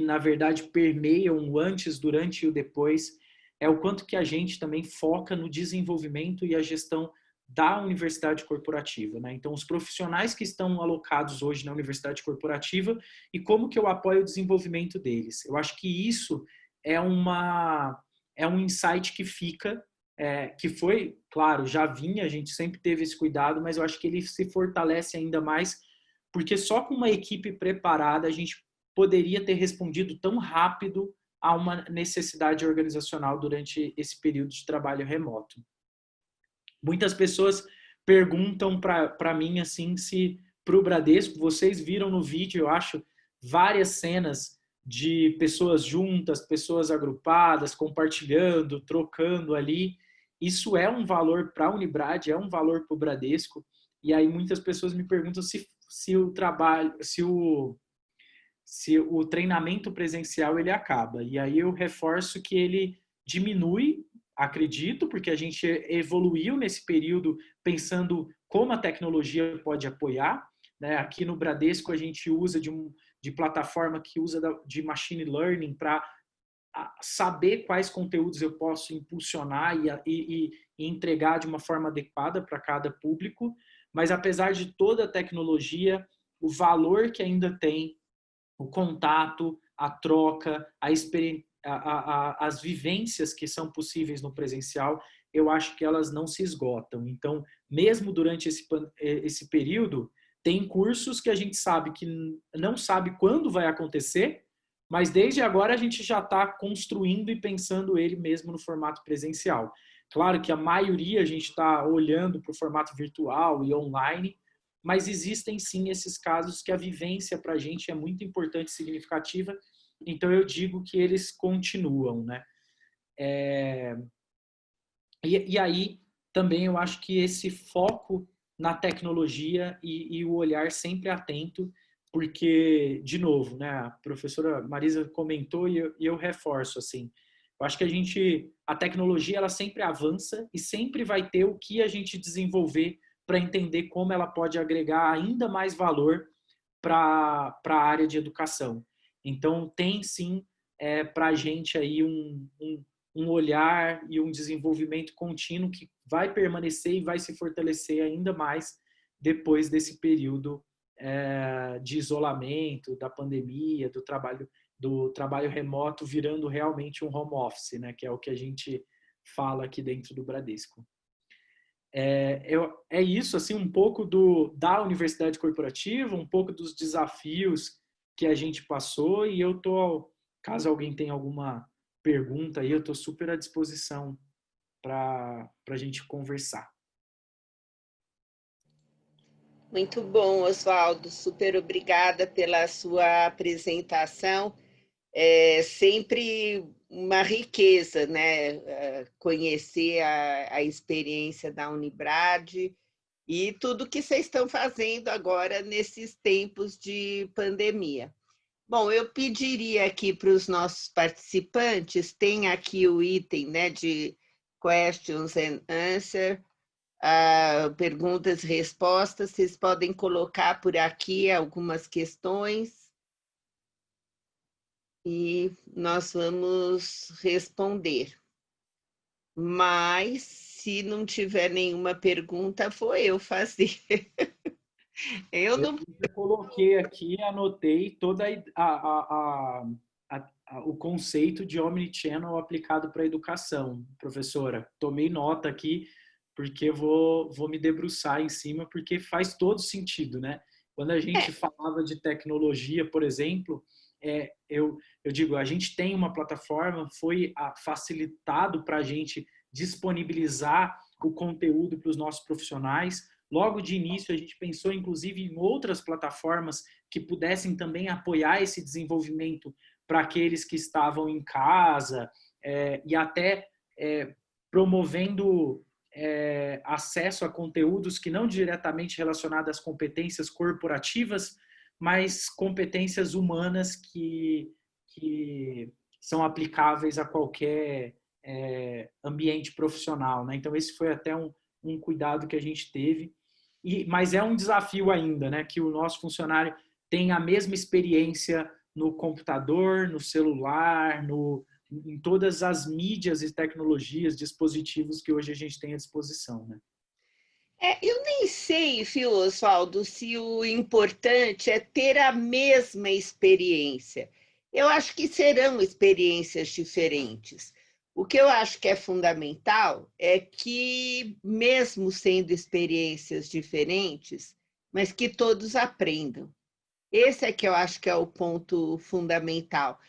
na verdade permeiam o antes, durante e o depois é o quanto que a gente também foca no desenvolvimento e a gestão da universidade corporativa, né? Então, os profissionais que estão alocados hoje na universidade corporativa e como que eu apoio o desenvolvimento deles. Eu acho que isso é um insight que fica, que foi, claro, já vinha, a gente sempre teve esse cuidado, mas eu acho que ele se fortalece ainda mais, porque só com uma equipe preparada a gente poderia ter respondido tão rápido a uma necessidade organizacional durante esse período de trabalho remoto. Muitas pessoas perguntam para mim assim, se para o Bradesco, vocês viram no vídeo, eu acho, várias cenas de pessoas juntas, pessoas agrupadas, compartilhando, trocando ali. Isso é um valor para a Unibrad, é um valor para o Bradesco. E aí muitas pessoas me perguntam se o treinamento presencial ele acaba. E aí eu reforço que ele, diminui, acredito, porque a gente evoluiu nesse período pensando como a tecnologia pode apoiar, né? Aqui no Bradesco a gente usa de plataforma que usa de machine learning para saber quais conteúdos eu posso impulsionar e entregar de uma forma adequada para cada público, mas apesar de toda a tecnologia, o valor que ainda tem, o contato, a troca, as vivências que são possíveis no presencial, eu acho que elas não se esgotam. Então, mesmo durante esse período, tem cursos que a gente sabe que não sabe quando vai acontecer, mas desde agora a gente já está construindo e pensando ele mesmo no formato presencial. Claro que a maioria a gente está olhando para o formato virtual e online, mas existem sim esses casos que a vivência para a gente é muito importante e significativa, então eu digo que eles continuam, né? E aí também eu acho que esse foco na tecnologia e o olhar sempre atento, porque, de novo, né, a professora Marisa comentou e eu reforço, assim, eu acho que a tecnologia ela sempre avança e sempre vai ter o que a gente desenvolver para entender como ela pode agregar ainda mais valor para a área de educação. Então, tem sim para a gente aí um olhar e um desenvolvimento contínuo que vai permanecer e vai se fortalecer ainda mais depois desse período de isolamento, da pandemia, do trabalho remoto virando realmente um home office, né, que é o que a gente fala aqui dentro do Bradesco. É isso, assim, um pouco da universidade corporativa, um pouco dos desafios que a gente passou, e eu tô, caso alguém tenha alguma pergunta aí, eu tô super à disposição para a gente conversar. Muito bom, Oswaldo. Super obrigada pela sua apresentação. É sempre uma riqueza, né? Conhecer a experiência da Unibrad e tudo que vocês estão fazendo agora nesses tempos de pandemia. Bom, eu pediria aqui para os nossos participantes, tem aqui o item, né, de questions and answer, perguntas e respostas, vocês podem colocar por aqui algumas questões e nós vamos responder. Mas, se não tiver nenhuma pergunta, vou eu fazer. Eu coloquei aqui, anotei todo o conceito de omnichannel aplicado para a educação, professora. Tomei nota aqui, porque vou me debruçar em cima, porque faz todo sentido, né? Quando a gente falava de tecnologia, por exemplo, eu digo, a gente tem uma plataforma, foi facilitado para a gente disponibilizar o conteúdo para os nossos profissionais. Logo de início, a gente pensou, inclusive, em outras plataformas que pudessem também apoiar esse desenvolvimento para aqueles que estavam em casa e até promovendo acesso a conteúdos que não diretamente relacionados às competências corporativas, mas competências humanas que são aplicáveis a qualquer ambiente profissional, né? Então, esse foi até um cuidado que a gente teve. Mas é um desafio ainda, né? Que o nosso funcionário tenha a mesma experiência no computador, no celular, em todas as mídias e tecnologias, dispositivos que hoje a gente tem à disposição, né? Eu nem sei, viu, Oswaldo, se o importante é ter a mesma experiência. Eu acho que serão experiências diferentes. O que eu acho que é fundamental é que, mesmo sendo experiências diferentes, mas que todos aprendam. Esse é que eu acho que é o ponto fundamental.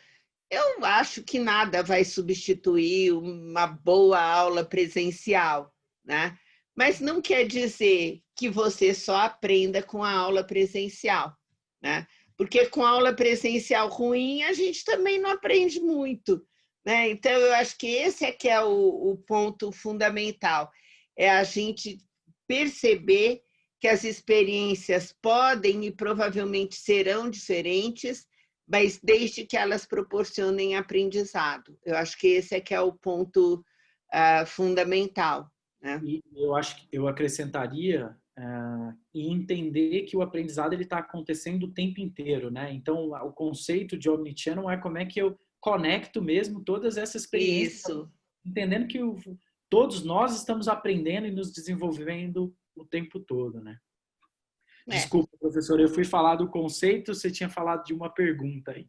Eu acho que nada vai substituir uma boa aula presencial, né? Mas não quer dizer que você só aprenda com a aula presencial, né? Porque com a aula presencial ruim, a gente também não aprende muito, né? Então, eu acho que esse é que é o ponto fundamental, é a gente perceber que as experiências podem e provavelmente serão diferentes, mas desde que elas proporcionem aprendizado. Eu acho que esse é que é o ponto fundamental, né? E eu acho que eu acrescentaria e entender que o aprendizado ele está acontecendo o tempo inteiro, né? Então, o conceito de omnichannel é como é que eu conecto mesmo todas essas experiências, Isso. entendendo que todos nós estamos aprendendo e nos desenvolvendo o tempo todo, né? Desculpa, professor, eu fui falar do conceito, você tinha falado de uma pergunta aí.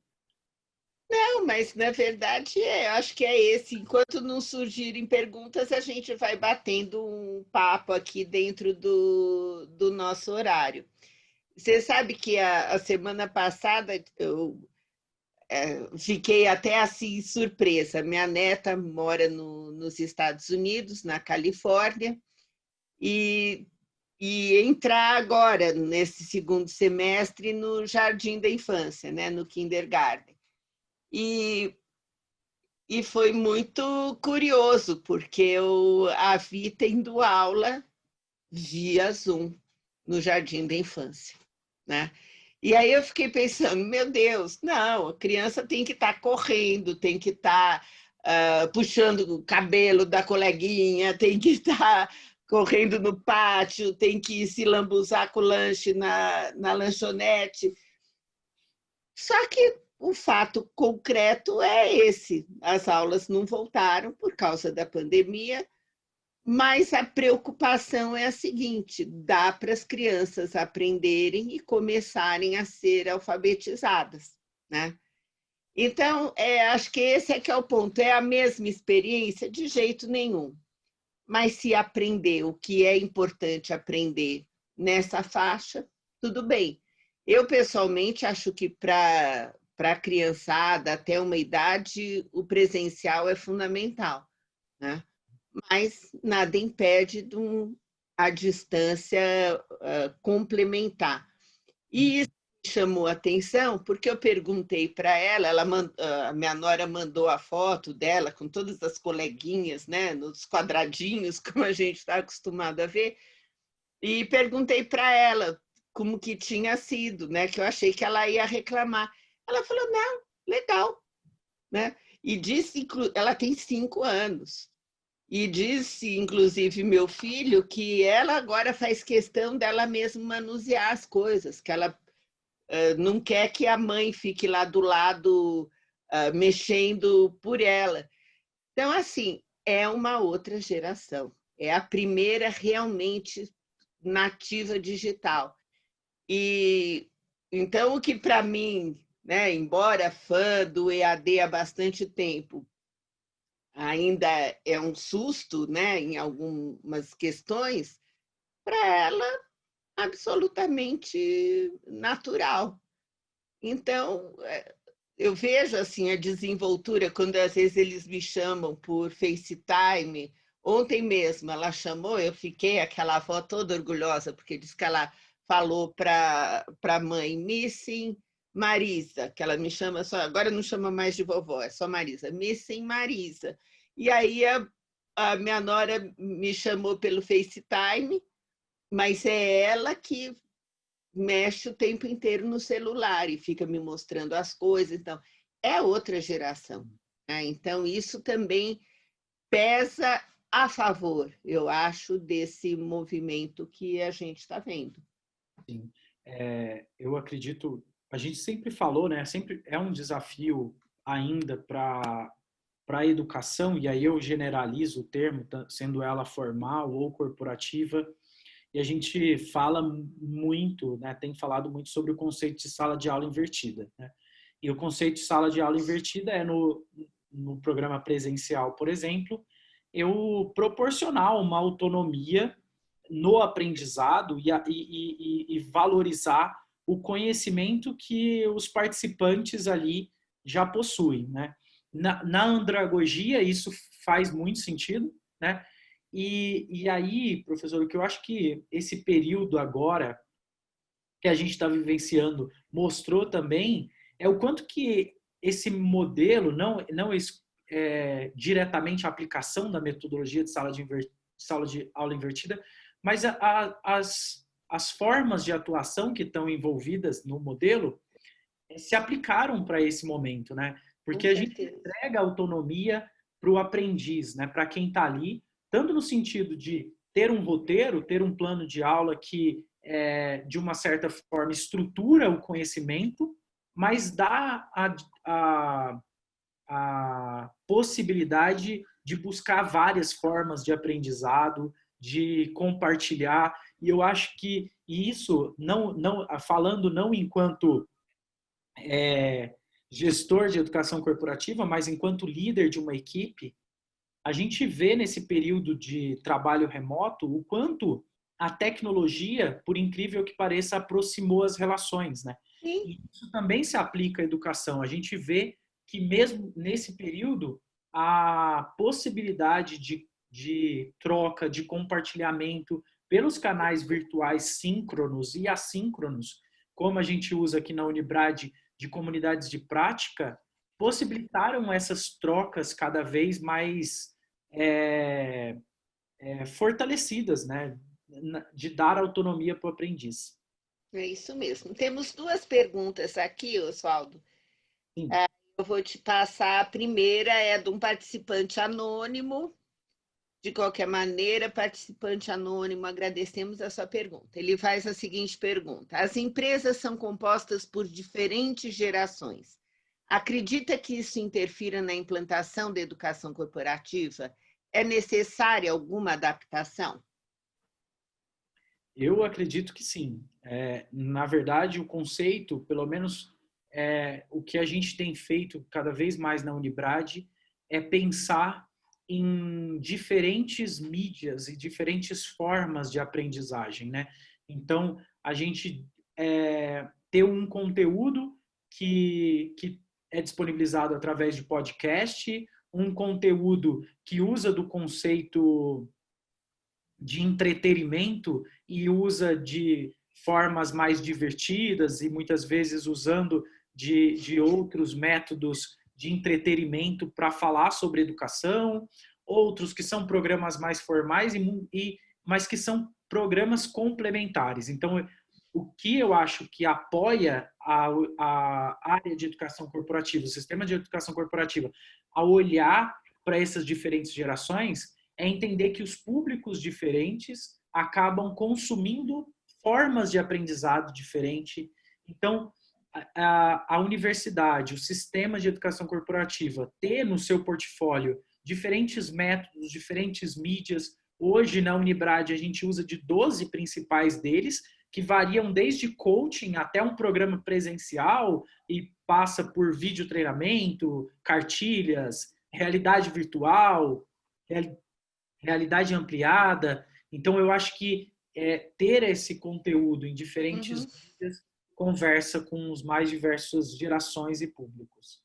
Não, mas na verdade eu acho que é esse. Enquanto não surgirem perguntas, a gente vai batendo um papo aqui dentro do nosso horário. Você sabe que a semana passada eu fiquei até assim surpresa. Minha neta mora nos Estados Unidos, na Califórnia, e entrar agora, nesse segundo semestre, no Jardim da Infância, né, no Kindergarten. E foi muito curioso, porque eu a vi tendo aula via Zoom no Jardim da Infância, né? E aí eu fiquei pensando, meu Deus, não, a criança tem que estar correndo, tem que estar puxando o cabelo da coleguinha, tem que estar correndo no pátio, tem que se lambuzar com o lanche na lanchonete. Só que o fato concreto é esse: as aulas não voltaram por causa da pandemia, mas a preocupação é a seguinte: dá para as crianças aprenderem e começarem a ser alfabetizadas, né? Então, acho que esse é que é o ponto. É a mesma experiência? De jeito nenhum. Mas se aprender o que é importante aprender nessa faixa, tudo bem. Eu, pessoalmente, acho que para a criançada, até uma idade, o presencial é fundamental, né? Mas nada impede a distância complementar. E isso me chamou a atenção, porque eu perguntei para ela, a minha nora mandou a foto dela com todas as coleguinhas, né, nos quadradinhos, como a gente está acostumado a ver, e perguntei para ela como que tinha sido, né, que eu achei que ela ia reclamar. Ela falou, não, legal, né? E disse, ela tem 5 anos, e disse, inclusive, meu filho, que ela agora faz questão dela mesma manusear as coisas, que ela não quer que a mãe fique lá do lado mexendo por ela. Então, assim, é uma outra geração. É a primeira realmente nativa digital. E então, o que para mim, né, embora fã do EAD há bastante tempo, ainda é um susto, né, em algumas questões, para ela absolutamente natural. Então, eu vejo assim a desenvoltura quando às vezes eles me chamam por FaceTime. Ontem mesmo ela chamou, eu fiquei aquela avó toda orgulhosa, porque disse que ela falou para a mãe, Missing Marisa, que ela me chama só, agora não chama mais de vovó, é só Marisa, Missing Marisa. E aí a minha nora me chamou pelo FaceTime, mas é ela que mexe o tempo inteiro no celular e fica me mostrando as coisas. Então, é outra geração, né? Então, isso também pesa a favor, eu acho, desse movimento que a gente está vendo. Sim. Eu acredito, a gente sempre falou, né? Sempre é um desafio ainda para a educação, e aí eu generalizo o termo, sendo ela formal ou corporativa, e a gente fala muito, né, tem falado muito sobre o conceito de sala de aula invertida, né? E o conceito de sala de aula invertida é no programa presencial, por exemplo, eu proporcionar uma autonomia no aprendizado e valorizar o conhecimento que os participantes ali já possuem, né? Na andragogia, isso faz muito sentido, né? E aí, professor, o que eu acho que esse período agora que a gente está vivenciando mostrou também é o quanto que esse modelo, não diretamente a aplicação da metodologia de sala de aula invertida, mas as formas de atuação que estão envolvidas no modelo, se aplicaram para esse momento, né? Porque a gente entrega autonomia para o aprendiz, né? Para quem está ali, tanto no sentido de ter um roteiro, ter um plano de aula que, de uma certa forma, estrutura o conhecimento, mas dá a possibilidade de buscar várias formas de aprendizado, de compartilhar. E eu acho que isso, falando não enquanto gestor de educação corporativa, mas enquanto líder de uma equipe, a gente vê nesse período de trabalho remoto o quanto a tecnologia, por incrível que pareça, aproximou as relações, né? E isso também se aplica à educação. A gente vê que mesmo nesse período, a possibilidade de troca, de compartilhamento pelos canais virtuais síncronos e assíncronos, como a gente usa aqui na Unibrad, de comunidades de prática, possibilitaram essas trocas cada vez mais fortalecidas, né? De dar autonomia para o aprendiz. É isso mesmo. Temos 2 perguntas aqui, Oswaldo. Eu vou te passar. A primeira é de um participante anônimo. De qualquer maneira, participante anônimo, agradecemos a sua pergunta. Ele faz a seguinte pergunta: as empresas são compostas por diferentes gerações. Acredita que isso interfira na implantação da educação corporativa? É necessária alguma adaptação? Eu acredito que sim. Na verdade, o conceito, pelo menos o que a gente tem feito cada vez mais na Unibrad, é pensar em diferentes mídias e diferentes formas de aprendizagem, né? Então, a gente ter um conteúdo que é disponibilizado através de podcast, um conteúdo que usa do conceito de entretenimento e usa de formas mais divertidas e muitas vezes usando de outros métodos de entretenimento para falar sobre educação, outros que são programas mais formais, mas que são programas complementares. Então, o que eu acho que apoia a área de educação corporativa, o sistema de educação corporativa, a olhar para essas diferentes gerações, é entender que os públicos diferentes acabam consumindo formas de aprendizado diferente. Então, a universidade, o sistema de educação corporativa, ter no seu portfólio diferentes métodos, diferentes mídias. Hoje, na Unibrad, a gente usa de 12 principais deles, que variam desde coaching até um programa presencial e passa por vídeo treinamento, cartilhas, realidade virtual, realidade ampliada. Então, eu acho que ter esse conteúdo em diferentes mídias conversa com os mais diversas gerações e públicos.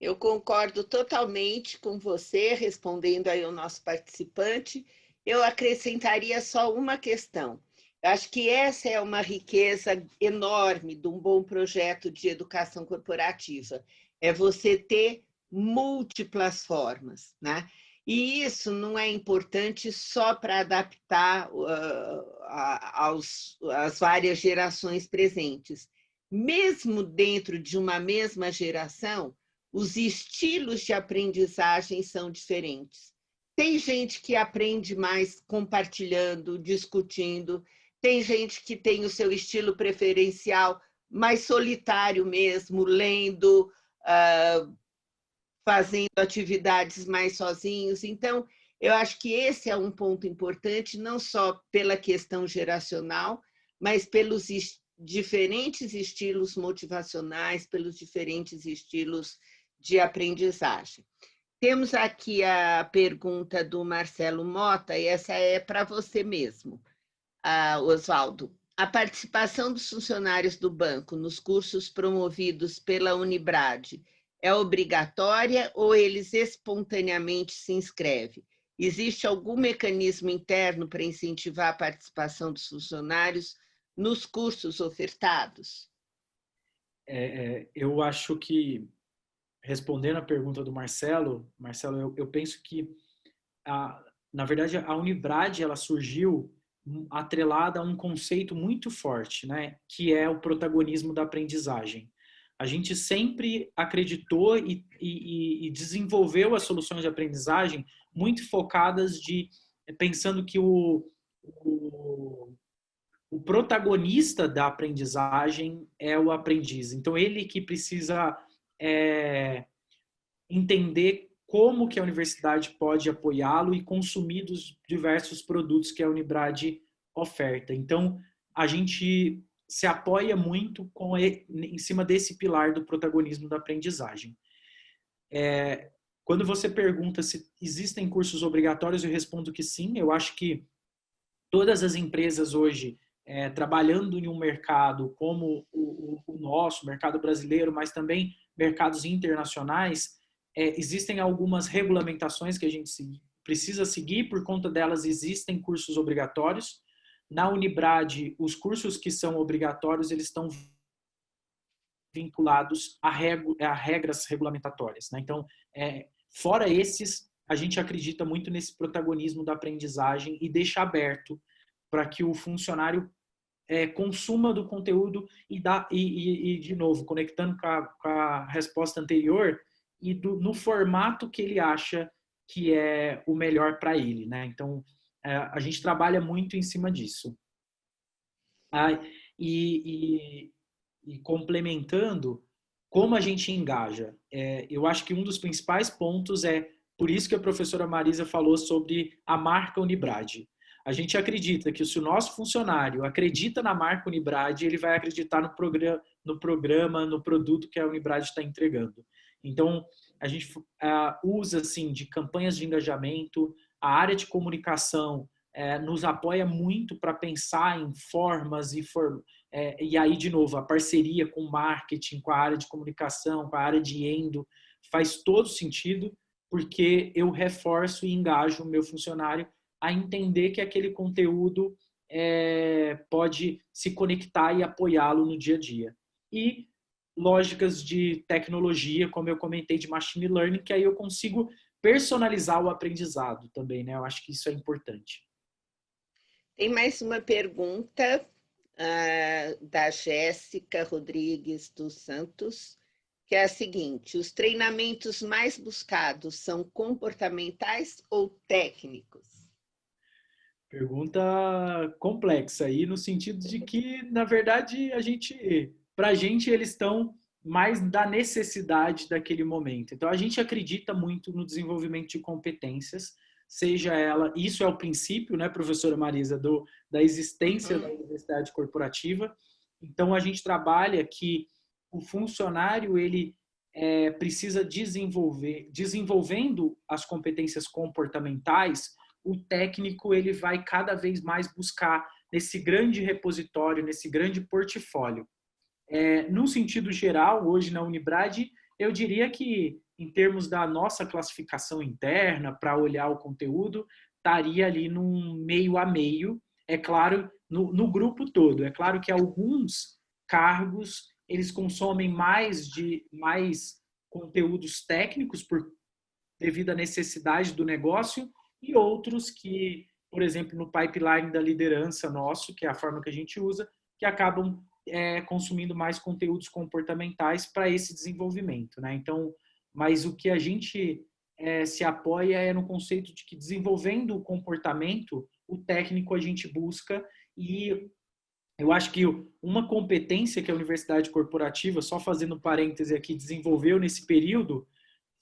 Eu concordo totalmente com você, respondendo aí o nosso participante. Eu acrescentaria só uma questão. Eu acho que essa é uma riqueza enorme de um bom projeto de educação corporativa. É você ter múltiplas formas, né? E isso não é importante só para adaptar às várias gerações presentes. Mesmo dentro de uma mesma geração, os estilos de aprendizagem são diferentes. Tem gente que aprende mais compartilhando, discutindo, tem gente que tem o seu estilo preferencial mais solitário mesmo, lendo, fazendo atividades mais sozinhos. Então, eu acho que esse é um ponto importante, não só pela questão geracional, mas pelos diferentes estilos motivacionais, pelos diferentes estilos de aprendizagem. Temos aqui a pergunta do Marcelo Mota, e essa é para você mesmo, Oswaldo. A participação dos funcionários do banco nos cursos promovidos pela Unibrad é obrigatória ou eles espontaneamente se inscrevem? Existe algum mecanismo interno para incentivar a participação dos funcionários nos cursos ofertados? Eu acho que, respondendo a pergunta do Marcelo, eu penso que, na verdade, a Unibrad ela surgiu atrelada a um conceito muito forte, né, que é o protagonismo da aprendizagem. a gente sempre acreditou e desenvolveu as soluções de aprendizagem muito focadas pensando que o protagonista da aprendizagem é o aprendiz. Então, ele que precisa entender como que a universidade pode apoiá-lo e consumir dos diversos produtos que a Unibrad oferta. Então, a gente se apoia muito em cima desse pilar do protagonismo da aprendizagem. Quando você pergunta se existem cursos obrigatórios, eu respondo que sim. Eu acho que todas as empresas hoje, trabalhando em um mercado como o nosso, mercado brasileiro, mas também mercados internacionais, existem algumas regulamentações que a gente precisa seguir, por conta delas existem cursos obrigatórios. Na Unibrad, os cursos que são obrigatórios, eles estão vinculados a regras regulamentatórias, né? Então, fora esses, a gente acredita muito nesse protagonismo da aprendizagem e deixa aberto para que o funcionário consuma do conteúdo e, de novo, conectando com a resposta anterior, e no formato que ele acha que é o melhor para ele, né? Então, a gente trabalha muito em cima disso. E complementando, como a gente engaja? Eu acho que um dos principais pontos por isso que a professora Marisa falou sobre a marca Unibrad. A gente acredita que se o nosso funcionário acredita na marca Unibrad, ele vai acreditar no programa, no produto que a Unibrad está entregando. Então, a gente usa assim, de campanhas de engajamento, a área de comunicação nos apoia muito para pensar em formas e aí, de novo, a parceria com o marketing, com a área de comunicação, com a área de endo, faz todo sentido, porque eu reforço e engajo o meu funcionário a entender que aquele conteúdo pode se conectar e apoiá-lo no dia a dia. E lógicas de tecnologia, como eu comentei, de machine learning, que aí eu consigo personalizar o aprendizado também, né? Eu acho que isso é importante. Tem mais uma pergunta da Jéssica Rodrigues dos Santos, que é a seguinte: os treinamentos mais buscados são comportamentais ou técnicos? Pergunta complexa aí, no sentido de que, na verdade, para a gente, eles estão mais da necessidade daquele momento. Então, a gente acredita muito no desenvolvimento de competências, seja ela, isso é o princípio, né, professora Marisa, da existência da universidade corporativa. Então, a gente trabalha que o funcionário, ele precisa desenvolvendo as competências comportamentais, o técnico ele vai cada vez mais buscar nesse grande repositório, nesse grande portfólio. No sentido geral, hoje na Unibrad, eu diria que, em termos da nossa classificação interna, para olhar o conteúdo, estaria ali num meio a meio, é claro, no grupo todo. É claro que alguns cargos, eles consomem mais conteúdos técnicos devido à necessidade do negócio, e outros que, por exemplo, no pipeline da liderança nosso, que é a forma que a gente usa, que acabam consumindo mais conteúdos comportamentais para esse desenvolvimento, né? Então, mas o que a gente se apoia é no conceito de que, desenvolvendo o comportamento, o técnico a gente busca. E eu acho que uma competência que a universidade corporativa, só fazendo parêntese aqui, desenvolveu nesse período,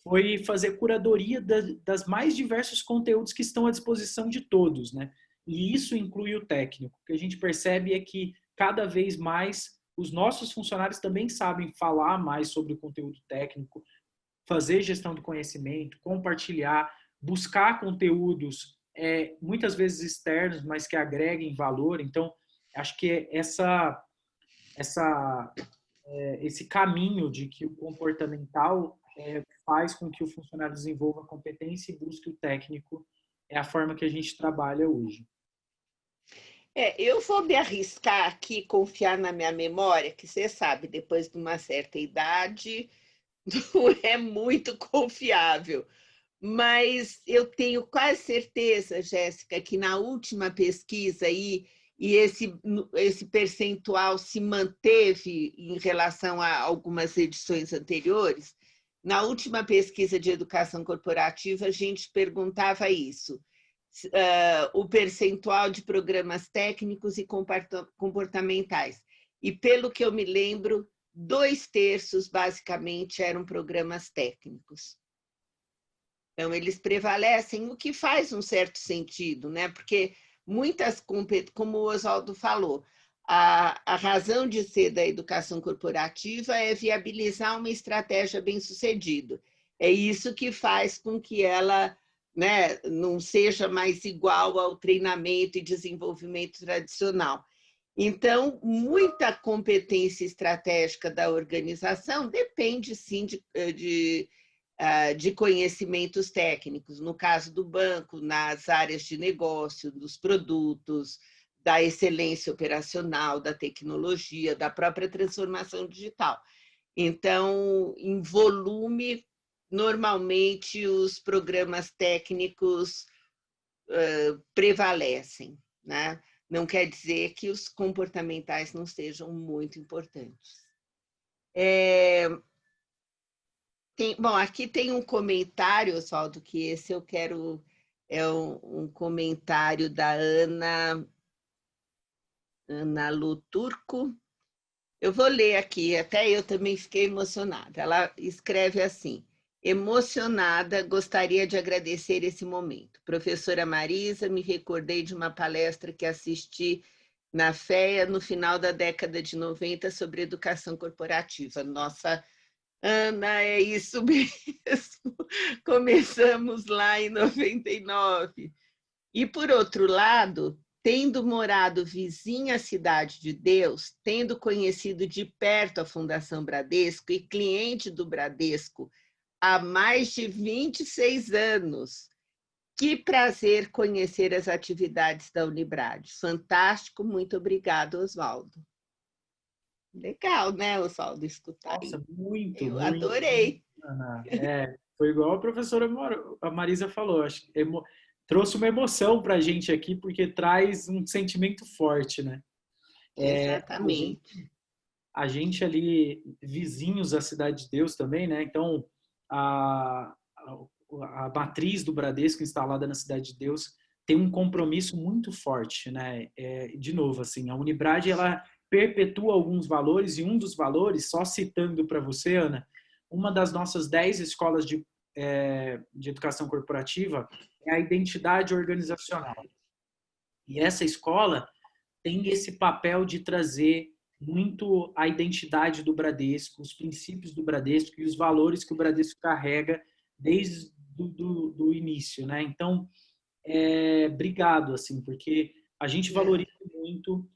foi fazer curadoria das mais diversos conteúdos que estão à disposição de todos, né? E isso inclui o técnico. O que a gente percebe é que cada vez mais os nossos funcionários também sabem falar mais sobre o conteúdo técnico, fazer gestão do conhecimento, compartilhar, buscar conteúdos muitas vezes externos, mas que agreguem valor. Então, acho que esse caminho de que o comportamental faz com que o funcionário desenvolva a competência e busque o técnico é a forma que a gente trabalha hoje. Eu vou me arriscar aqui, confiar na minha memória, que você sabe, depois de uma certa idade, não é muito confiável. Mas eu tenho quase certeza, Jéssica, que na última pesquisa aí e esse percentual se manteve em relação a algumas edições anteriores. Na última pesquisa de educação corporativa, a gente perguntava isso, o percentual de programas técnicos e comportamentais. E, pelo que eu me lembro, 2/3, basicamente, eram programas técnicos. Então, eles prevalecem, o que faz um certo sentido, né? Porque muitas, como o Oswaldo falou, a razão de ser da educação corporativa é viabilizar uma estratégia bem-sucedida. É isso que faz com que ela, né, não seja mais igual ao treinamento e desenvolvimento tradicional. Então, muita competência estratégica da organização depende, sim, de conhecimentos técnicos, no caso do banco, nas áreas de negócio, dos produtos, da excelência operacional, da tecnologia, da própria transformação digital. Então, em volume, normalmente os programas técnicos prevalecem, né? Não quer dizer que os comportamentais não sejam muito importantes. Bom, aqui tem um comentário, Oswaldo, que esse eu quero... É um comentário da Ana Luturco. Eu vou ler aqui, até eu também fiquei emocionada. Ela escreve assim: emocionada, gostaria de agradecer esse momento. Professora Marisa, me recordei de uma palestra que assisti na FEA no final da década de 90 sobre educação corporativa. Nossa, Ana, é isso mesmo. Começamos lá em 99. E, por outro lado, tendo morado vizinha à Cidade de Deus, tendo conhecido de perto a Fundação Bradesco e cliente do Bradesco há mais de 26 anos, que prazer conhecer as atividades da Unibrad. Fantástico, muito obrigado, Oswaldo. Legal, né, Oswaldo, escutar Nossa, aí. muito, Eu muito, adorei. Ana. Foi igual a professora a Marisa falou, acho que trouxe uma emoção para a gente aqui, porque traz um sentimento forte, né? Exatamente. A gente ali, vizinhos à Cidade de Deus também, né? Então, a matriz do Bradesco instalada na Cidade de Deus tem um compromisso muito forte, né? De novo, assim, a Unibrad, ela perpetua alguns valores, e um dos valores, só citando para você, Ana, uma das nossas 10 escolas de educação corporativa é a identidade organizacional. E essa escola tem esse papel de trazer muito a identidade do Bradesco, os princípios do Bradesco e os valores que o Bradesco carrega desde do início, né? Então, obrigado, assim, porque a gente valoriza muito.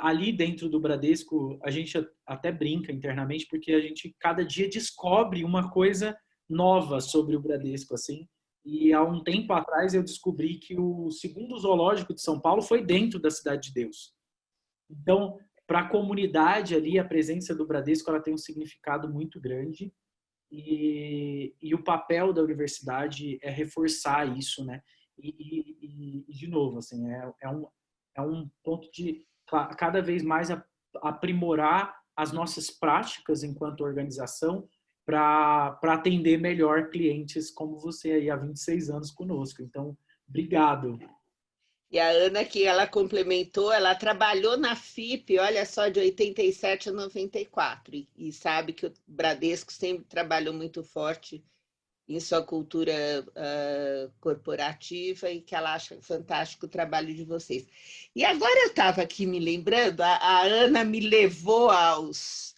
Ali dentro do Bradesco, a gente até brinca internamente, porque a gente cada dia descobre uma coisa nova sobre o Bradesco, assim. E há um tempo atrás eu descobri que o segundo zoológico de São Paulo foi dentro da Cidade de Deus. Então, para a comunidade ali, a presença do Bradesco ela tem um significado muito grande, e o papel da universidade é reforçar isso, né? E de novo, assim, é um ponto de cada vez mais aprimorar as nossas práticas enquanto organização para atender melhor clientes como você aí há 26 anos conosco. Então, obrigado. E a Ana, que ela complementou, ela trabalhou na FIP, olha só, de 87 a 94, e sabe que o Bradesco sempre trabalhou muito forte em sua cultura corporativa, e que ela acha fantástico o trabalho de vocês. E agora eu estava aqui me lembrando, a Ana me levou a uns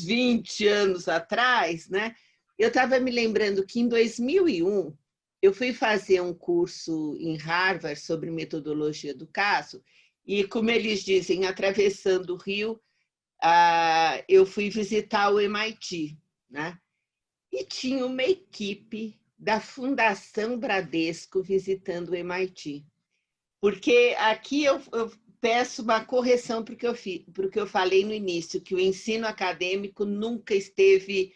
20 anos atrás, né? Eu estava me lembrando que em 2001, eu fui fazer um curso em Harvard sobre metodologia do caso, e, como eles dizem, atravessando o Rio, eu fui visitar o MIT, né? E tinha uma equipe da Fundação Bradesco visitando o MIT. Porque aqui eu peço uma correção para o que eu falei no início, que o ensino acadêmico nunca esteve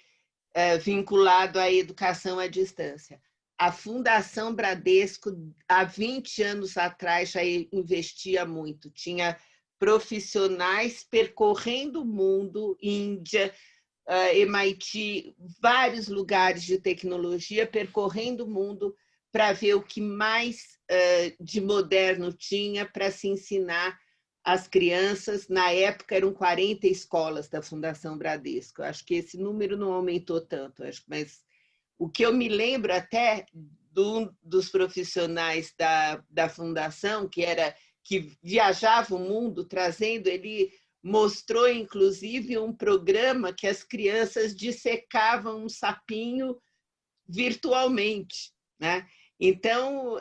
vinculado à educação à distância. a Fundação Bradesco, há 20 anos atrás, já investia muito. Tinha profissionais percorrendo o mundo, Índia, MIT, vários lugares de tecnologia, percorrendo o mundo para ver o que mais de moderno tinha para se ensinar às crianças. Na época, eram 40 escolas da Fundação Bradesco. Eu acho que esse número não aumentou tanto, mas o que eu me lembro até dos profissionais da Fundação, que viajava o mundo trazendo, ele mostrou, inclusive, um programa que as crianças dissecavam um sapinho virtualmente, né? Então,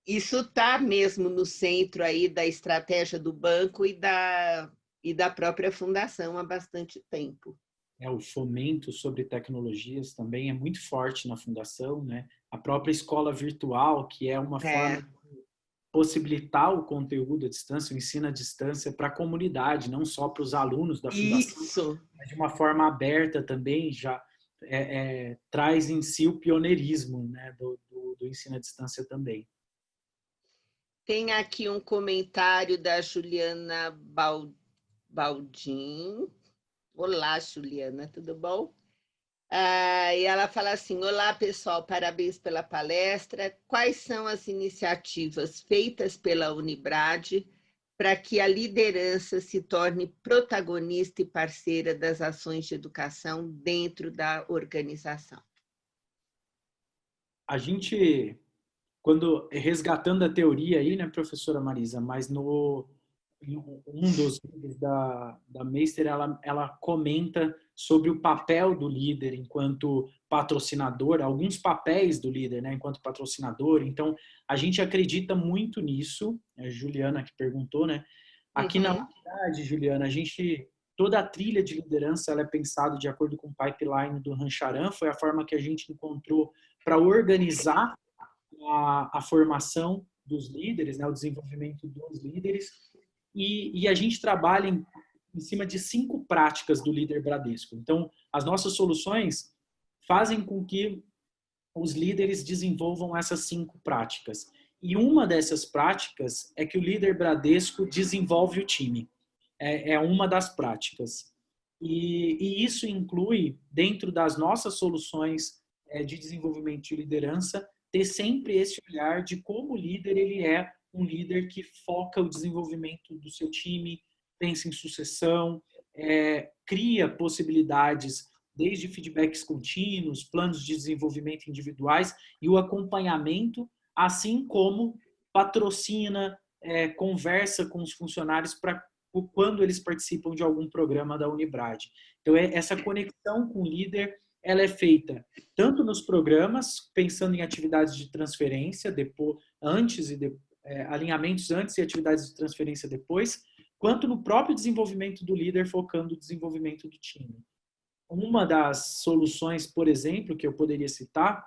isso está mesmo no centro aí da estratégia do banco e da própria fundação há bastante tempo. O fomento sobre tecnologias também é muito forte na fundação, né? A própria escola virtual, que é uma forma de possibilitar o conteúdo à distância, o ensino à distância para a comunidade, não só para os alunos da fundação, mas de uma forma aberta também, já traz em si o pioneirismo, né, do ensino à distância também. Tem aqui um comentário da Juliana Baldin. Olá, Juliana, tudo bom? E ela fala assim: olá, pessoal, parabéns pela palestra. Quais são as iniciativas feitas pela Unibrad para que a liderança se torne protagonista e parceira das ações de educação dentro da organização? A gente, quando resgatando a teoria aí, né, professora Marisa, mas um dos livros da Meister, ela comenta sobre o papel do líder enquanto patrocinador, alguns papéis do líder, né, enquanto patrocinador. Então, a gente acredita muito nisso. A Juliana que perguntou, né? Aqui na unidade, Juliana, toda a trilha de liderança ela é pensada de acordo com o pipeline do Rancharan. Foi a forma que a gente encontrou para organizar a formação dos líderes, né, o desenvolvimento dos líderes. E a gente trabalha em cima de 5 práticas do líder Bradesco. Então, as nossas soluções fazem com que os líderes desenvolvam essas 5 práticas. E uma dessas práticas é que o líder Bradesco desenvolve o time. É uma das práticas. E isso inclui, dentro das nossas soluções de desenvolvimento de liderança, ter sempre esse olhar de como o líder ele é um líder que foca o desenvolvimento do seu time, pensa em sucessão, cria possibilidades desde feedbacks contínuos, planos de desenvolvimento individuais e o acompanhamento, assim como patrocina, conversa com os funcionários para quando eles participam de algum programa da Unibrad. Então, essa conexão com o líder ela é feita tanto nos programas, pensando em atividades de transferência, alinhamentos antes e atividades de transferência depois, quanto no próprio desenvolvimento do líder, focando o desenvolvimento do time. Uma das soluções, por exemplo, que eu poderia citar,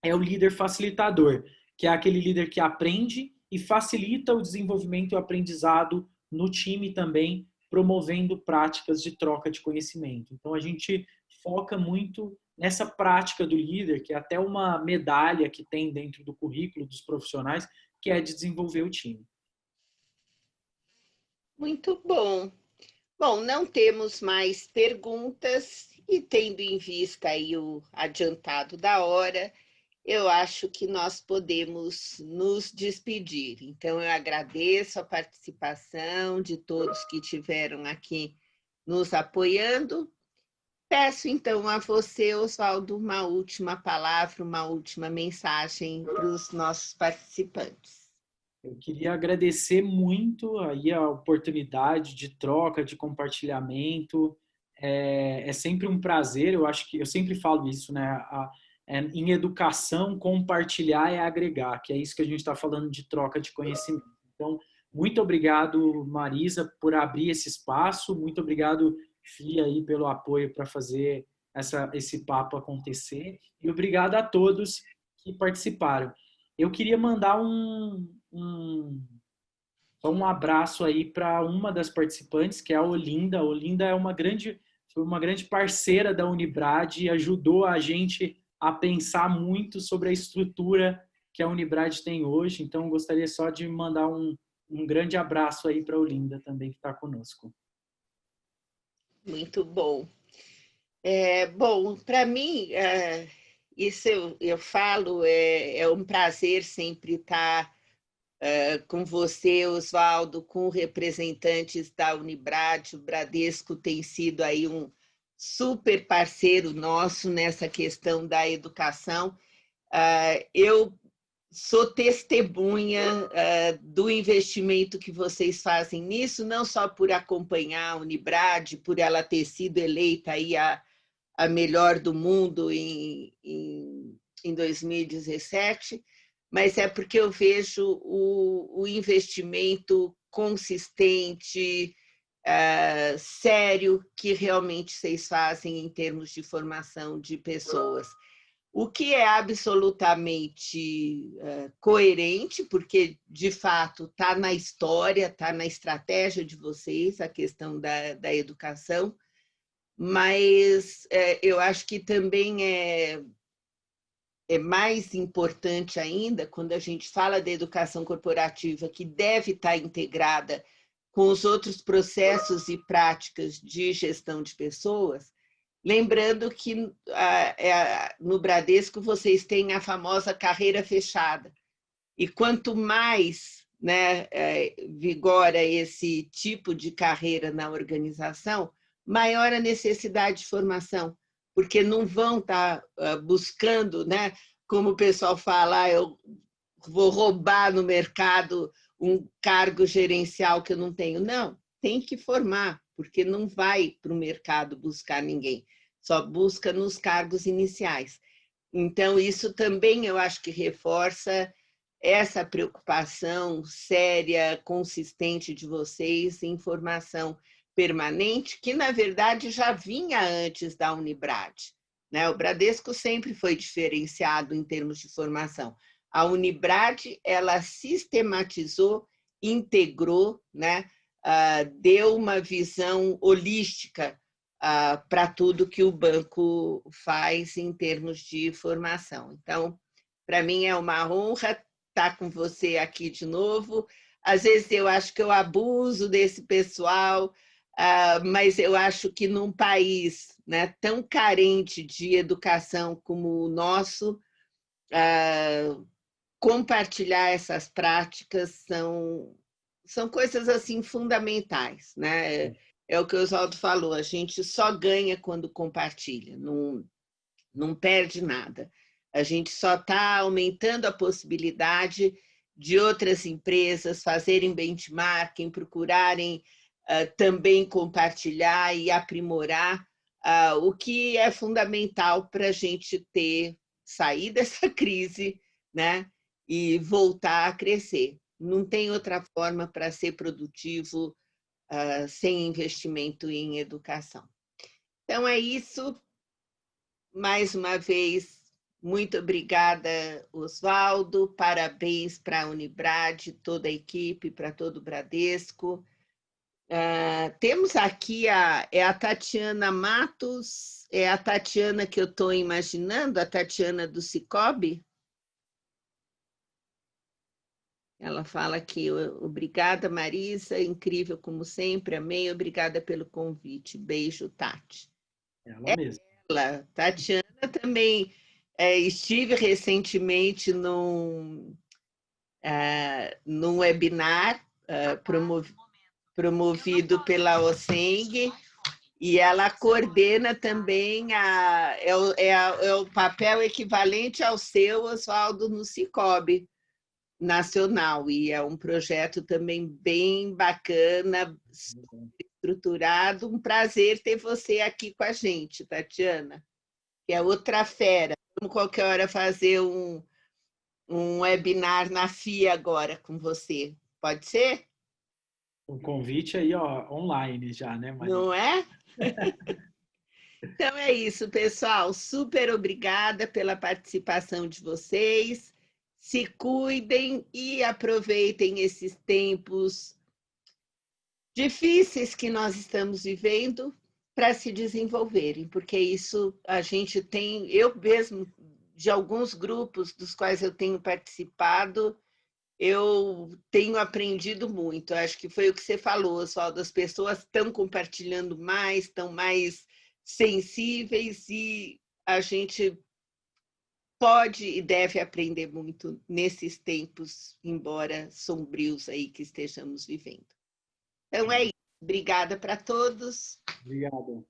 é o líder facilitador, que é aquele líder que aprende e facilita o desenvolvimento e o aprendizado no time também, promovendo práticas de troca de conhecimento. Então, a gente foca muito nessa prática do líder, que é até uma medalha que tem dentro do currículo dos profissionais, que é de desenvolver o time. Muito bom. Bom, não temos mais perguntas e tendo em vista aí o adiantado da hora, eu acho que nós podemos nos despedir. Então, eu agradeço a participação de todos que estiveram aqui nos apoiando. Peço, então, a você, Oswaldo, uma última palavra, uma última mensagem para os nossos participantes. Eu queria agradecer muito aí a oportunidade de troca, de compartilhamento. É sempre um prazer, eu acho que eu sempre falo isso, né? Em educação, compartilhar é agregar, que é isso que a gente está falando de troca de conhecimento. Então, muito obrigado, Marisa, por abrir esse espaço. Muito obrigado, Fia, aí, pelo apoio para fazer esse papo acontecer. E obrigado a todos que participaram. Eu queria mandar um abraço aí para uma das participantes, que é a Olinda. A Olinda foi uma grande parceira da Unibrad e ajudou a gente a pensar muito sobre a estrutura que a Unibrad tem hoje. Então, gostaria só de mandar um grande abraço aí para a Olinda também, que está conosco. Muito bom. Bom, para mim, isso eu falo, é um prazer sempre estar com você, Oswaldo, com representantes da Unibrad. O Bradesco tem sido aí um super parceiro nosso nessa questão da educação. Eu sou testemunha do investimento que vocês fazem nisso, não só por acompanhar a Unibrad, por ela ter sido eleita aí a melhor do mundo em 2017, mas é porque eu vejo o investimento consistente, sério, que realmente vocês fazem em termos de formação de pessoas. O que é absolutamente coerente, porque, de fato, está na história, está na estratégia de vocês, a questão da educação, mas eu acho que também é mais importante ainda, quando a gente fala da educação corporativa, que deve estar integrada com os outros processos e práticas de gestão de pessoas, lembrando que no Bradesco vocês têm a famosa carreira fechada. E quanto mais, né, vigora esse tipo de carreira na organização, maior a necessidade de formação, porque não vão estar buscando, né, como o pessoal fala, eu vou roubar no mercado um cargo gerencial que eu não tenho. Não, tem que formar, porque não vai para o mercado buscar ninguém, só busca nos cargos iniciais. Então, isso também eu acho que reforça essa preocupação séria, consistente de vocês em formação permanente, que, na verdade, já vinha antes da Unibrad, né? O Bradesco sempre foi diferenciado em termos de formação. A Unibrad, ela sistematizou, integrou, né? Deu uma visão holística para tudo que o banco faz em termos de formação. Então, para mim é uma honra estar com você aqui de novo. Às vezes eu acho que eu abuso desse pessoal, mas eu acho que num país, né, tão carente de educação como o nosso, compartilhar essas práticas são coisas assim fundamentais, né? É o que o Oswaldo falou, a gente só ganha quando compartilha, não perde nada. A gente só está aumentando a possibilidade de outras empresas fazerem benchmarking, procurarem também compartilhar e aprimorar o que é fundamental para a gente sair dessa crise, né, e voltar a crescer. Não tem outra forma para ser produtivo sem investimento em educação. Então, é isso. Mais uma vez, muito obrigada, Oswaldo. Parabéns para a Unibrad, toda a equipe, para todo o Bradesco. Temos aqui a Tatiana Matos, é a Tatiana que eu estou imaginando, a Tatiana do Cicobi. Ela fala aqui, obrigada, Marisa, incrível como sempre, amei, obrigada pelo convite. Beijo, Tati. Ela mesma. Ela, Tatiana, também estive recentemente num webinar promovido pela OSENG, e ela coordena também, é o papel equivalente ao seu, Oswaldo, no Cicobi Nacional, e é um projeto também bem bacana, estruturado. Um prazer ter você aqui com a gente, Tatiana, que é outra fera. Vamos qualquer hora fazer um webinar na FIA agora com você. Pode ser? O convite aí, ó, online já, né, Maria? Não é? Então é isso, pessoal. Super obrigada pela participação de vocês. Se cuidem e aproveitem esses tempos difíceis que nós estamos vivendo para se desenvolverem, porque isso a gente tem, eu mesmo de alguns grupos dos quais eu tenho participado, eu tenho aprendido muito. Acho que foi o que você falou, Oswaldo, as pessoas estão compartilhando mais, estão mais sensíveis e a gente pode e deve aprender muito nesses tempos, embora sombrios aí que estejamos vivendo. Então é isso. Obrigada para todos. Obrigado.